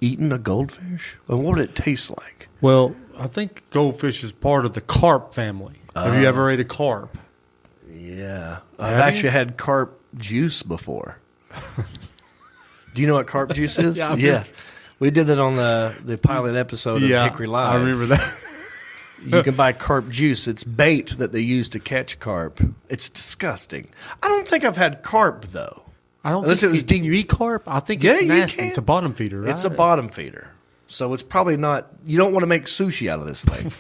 eaten a goldfish? And what would it taste like? Well, I think goldfish is part of the carp family. Have you ever ate a carp? Yeah. I've actually had carp juice before. Do you know what carp juice is? Yeah. We did it on the pilot episode of Hickory Live. I remember that. You can buy carp juice. It's bait that they use to catch carp. It's disgusting. I don't think I've had carp, though. I don't Unless think it was you eat carp? I think it's nasty. It's a bottom feeder, right? It's a bottom feeder. So it's probably not – you don't want to make sushi out of this thing.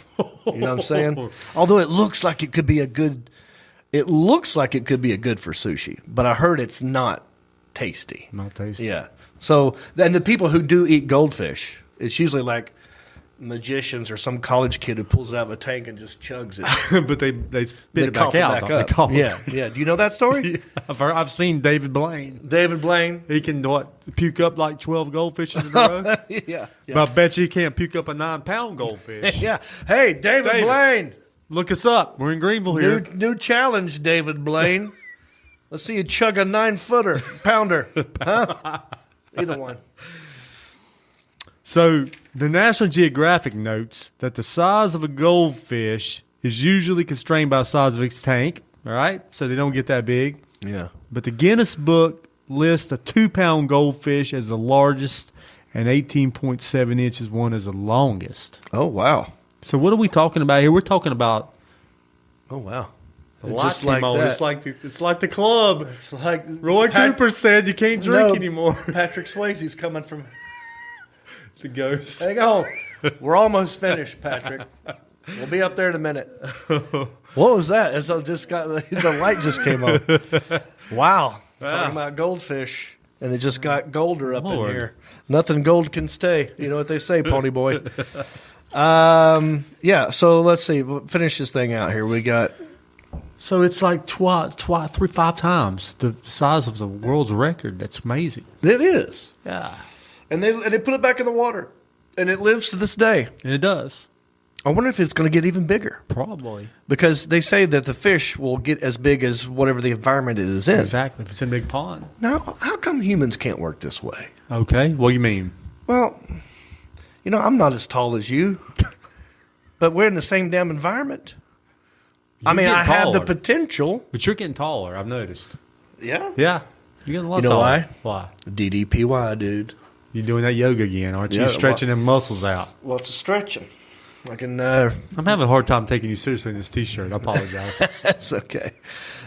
You know what I'm saying? Although it looks like it could be a good – it looks like it could be a good for sushi. But I heard it's not tasty. Not tasty. Yeah. So – and the people who do eat goldfish, it's usually like magicians or some college kid who pulls it out of a tank and just chugs it. But they spit it back out. They cough it back. Yeah. Do you know that story? I've seen David Blaine. David Blaine. He can puke up like 12 goldfishes in a row. Yeah. But I bet you he can't puke up a 9-pound goldfish. Yeah. Hey, David Blaine. Look us up. We're in Greenville here. New challenge, David Blaine. Let's see you chug a 9-pounder. Huh? Either one. So the National Geographic notes that the size of a goldfish is usually constrained by the size of its tank, all right? So they don't get that big. Yeah. But the Guinness Book lists a 2-pound goldfish as the largest and 18.7 inches one as the longest. Oh, wow. So what are we talking about here? We're talking about... Oh, wow. Just like that. It's like the club. It's like Roy Cooper said you can't drink anymore. Patrick Swayze's coming from... The ghost. Hang on. We're almost finished, Patrick. We'll be up there in a minute. What was that? The light just came on. Wow. Talking about goldfish, and it just got golder up in here. Nothing gold can stay. You know what they say, Pony Boy. Yeah, so let's see. We'll finish this thing out here. We got... So it's like 5 times the size of the world's record. That's amazing. It is. Yeah. And they put it back in the water, and it lives to this day. And it does. I wonder if it's going to get even bigger. Probably. Because they say that the fish will get as big as whatever the environment it is in. Exactly, if it's in a big pond. Now, how come humans can't work this way? Okay, what do you mean? Well, I'm not as tall as you, but we're in the same damn environment. I have the potential. But you're getting taller, I've noticed. Yeah? Yeah. You're getting a lot taller. Why? Why? DDPY, dude. You're doing that yoga again, aren't you? You're stretching them muscles out. Lots of stretching. I can. I'm having a hard time taking you seriously in this T-shirt. I apologize. That's okay.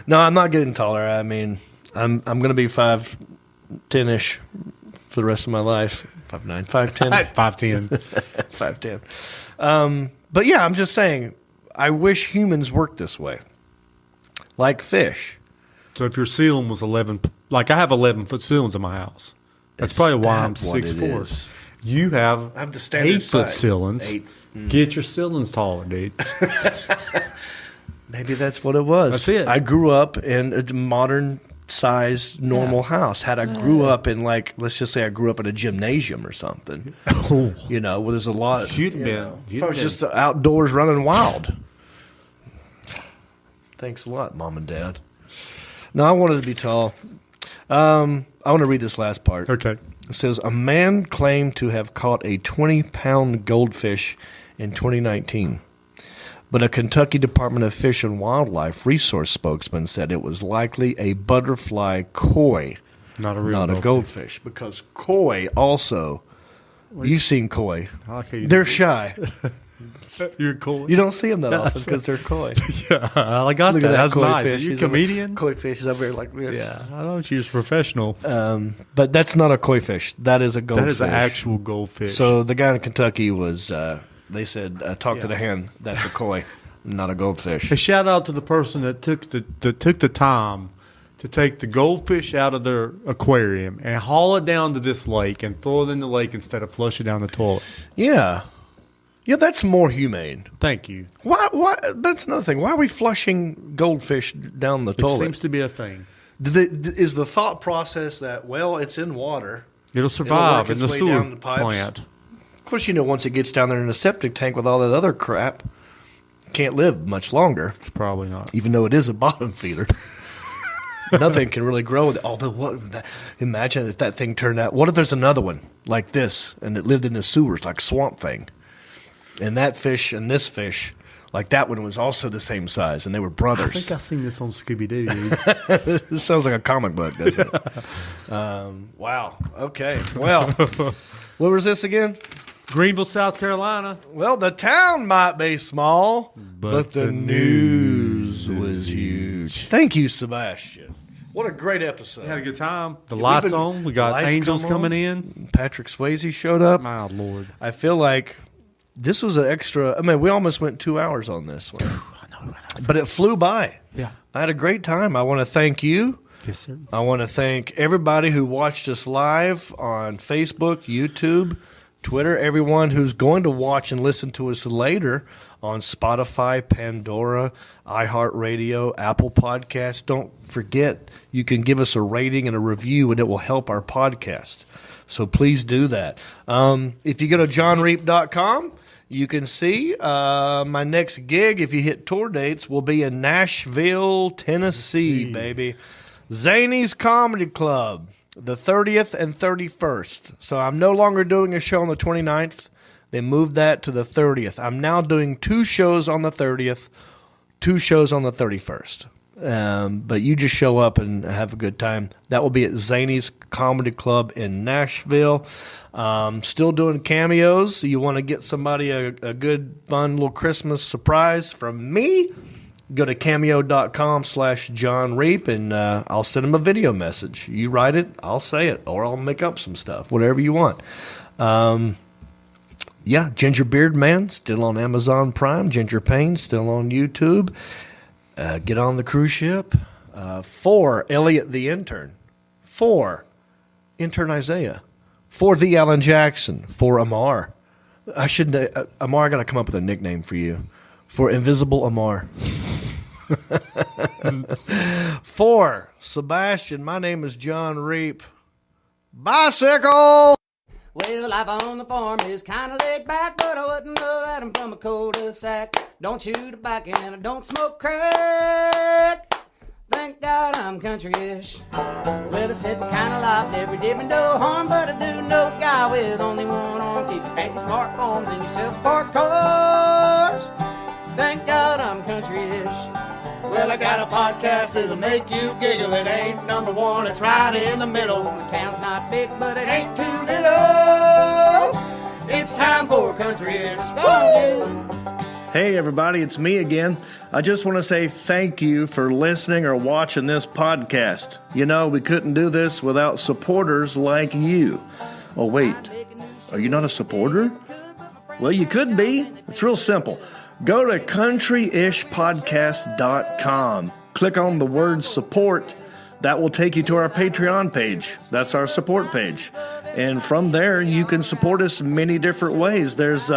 No, I'm not getting taller. I mean, I'm going to be 5'10" for the rest of my life. 5'9", 5'10", 5'10", 5'10". But yeah, I'm just saying. I wish humans worked this way, like fish. So if your ceiling was 11, like I have 11-foot ceilings in my house. That's probably why I'm 6'4". You have I have the standard 8-foot size. ceilings. Get your ceilings taller, dude. Maybe that's what it was. That's it. I grew up in a modern size normal house. Had I grew up in let's just say I grew up in a gymnasium or something. Where there's a lot. If I was just outdoors running wild. Thanks a lot, Mom and Dad. No, I wanted to be tall. I want to read this last part. Okay. It says, a man claimed to have caught a 20-pound goldfish in 2019. But a Kentucky Department of Fish and Wildlife resource spokesman said it was likely a butterfly koi, not a goldfish. Because koi also, you've seen koi. They're shy. You're koi. You don't see them that often because they're koi. Yeah, I got that. That's nice. Are you a comedian? Koi fish is over here like this. Yeah, I know she was professional. But that's not a koi fish. That is a goldfish. That is an actual goldfish. So the guy in Kentucky was, they said, talk to the hand. That's a koi, not a goldfish. A shout out to the person that took the time to take the goldfish out of their aquarium and haul it down to this lake and throw it in the lake instead of flush it down the toilet. Yeah. Yeah, that's more humane. Thank you. Why? That's another thing. Why are we flushing goldfish down the toilet? It seems to be a thing. Is the thought process that, it's in water. It'll survive in the sewer plant. plant. Of course, once it gets down there in a septic tank with all that other crap, can't live much longer. Probably not. Even though it is a bottom feeder. Nothing can really grow with it. Although, imagine if that thing turned out. What if there's another one like this, and it lived in the sewers, like Swamp Thing? And that fish and this fish, like that one was also the same size, and they were brothers. I think I've seen this on Scooby-Doo. This sounds like a comic book, doesn't it? Wow. Okay. Well, what was this again? Greenville, South Carolina. Well, the town might be small, but the news was huge. Thank you, Sebastian. What a great episode. We had a good time. The lights on. We got angels coming in. Patrick Swayze showed up. My Lord. I feel like this was an extra. I mean, we almost went 2 hours on this one. I know. But it flew by. Yeah. I had a great time. I want to thank you. Yes, sir. I want to thank everybody who watched us live on Facebook, YouTube, Twitter, everyone who's going to watch and listen to us later on Spotify, Pandora, iHeartRadio, Apple Podcasts. Don't forget, you can give us a rating and a review, and it will help our podcast. So please do that. If you go to johnreep.com, you can see my next gig, if you hit tour dates, will be in Nashville, Tennessee, baby. Zany's Comedy Club, the 30th and 31st. So I'm no longer doing a show on the 29th. They moved that to the 30th. I'm now doing 2 shows on the 30th, 2 shows on the 31st. But you just show up and have a good time. That will be at Zany's Comedy Club in Nashville. Still doing cameos. You want to get somebody a good, fun little Christmas surprise from me? Go to cameo.com/Jon Reep, and I'll send them a video message. You write it, I'll say it, or I'll make up some stuff, whatever you want. Yeah, Ginger Beard Man, still on Amazon Prime. Ginger Payne, still on YouTube. Get on the cruise ship. 4, Elliot the Intern. 4, Intern Isaiah. 4, the Alan Jackson. 4, Amar. Amar, I got to come up with a nickname for you. For Invisible Amar. 4, Sebastian. My name is Jon Reep. Bicycle! Well, life on the farm is kind of laid back, but I wouldn't know that I'm from a cul-de-sac. Don't chew tobacco and I don't smoke crack. Thank God I'm country-ish. Well, a simple kind of life, never did me no harm, but I do know a guy with only one arm. Keep your fancy smartphones and your self-parked cars. Thank God I'm country-ish. Well, I got a podcast that'll make you giggle. It ain't number 1, it's right in the middle. The town's not big, but it ain't too little. It's time for country-ish. Go on, dude. Hey, everybody, it's me again. I just want to say thank you for listening or watching this podcast. You know, we couldn't do this without supporters like you. Oh, wait, are you not a supporter? Well, you could be. It's real simple. Go to countryishpodcast.com. Click on the word support. That will take you to our Patreon page. That's our support page. And from there, you can support us many different ways. There's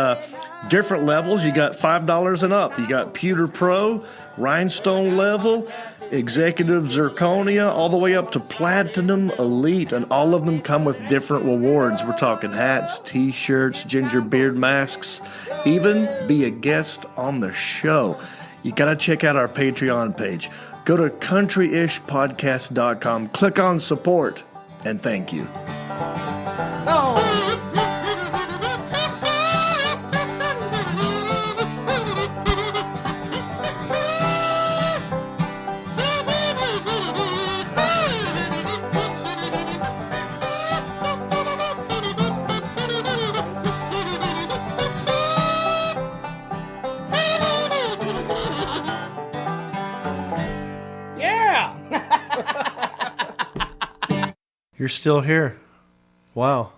different levels. You got $5 and up. You got Pewter Pro, Rhinestone level, Executive Zirconia, all the way up to Platinum Elite, and all of them come with different rewards. We're talking hats, t-shirts, ginger beard masks, even be a guest on the show. You got to check out our Patreon page. Go to countryishpodcast.com, click on support, and thank you. Yeah! You're still here. Wow.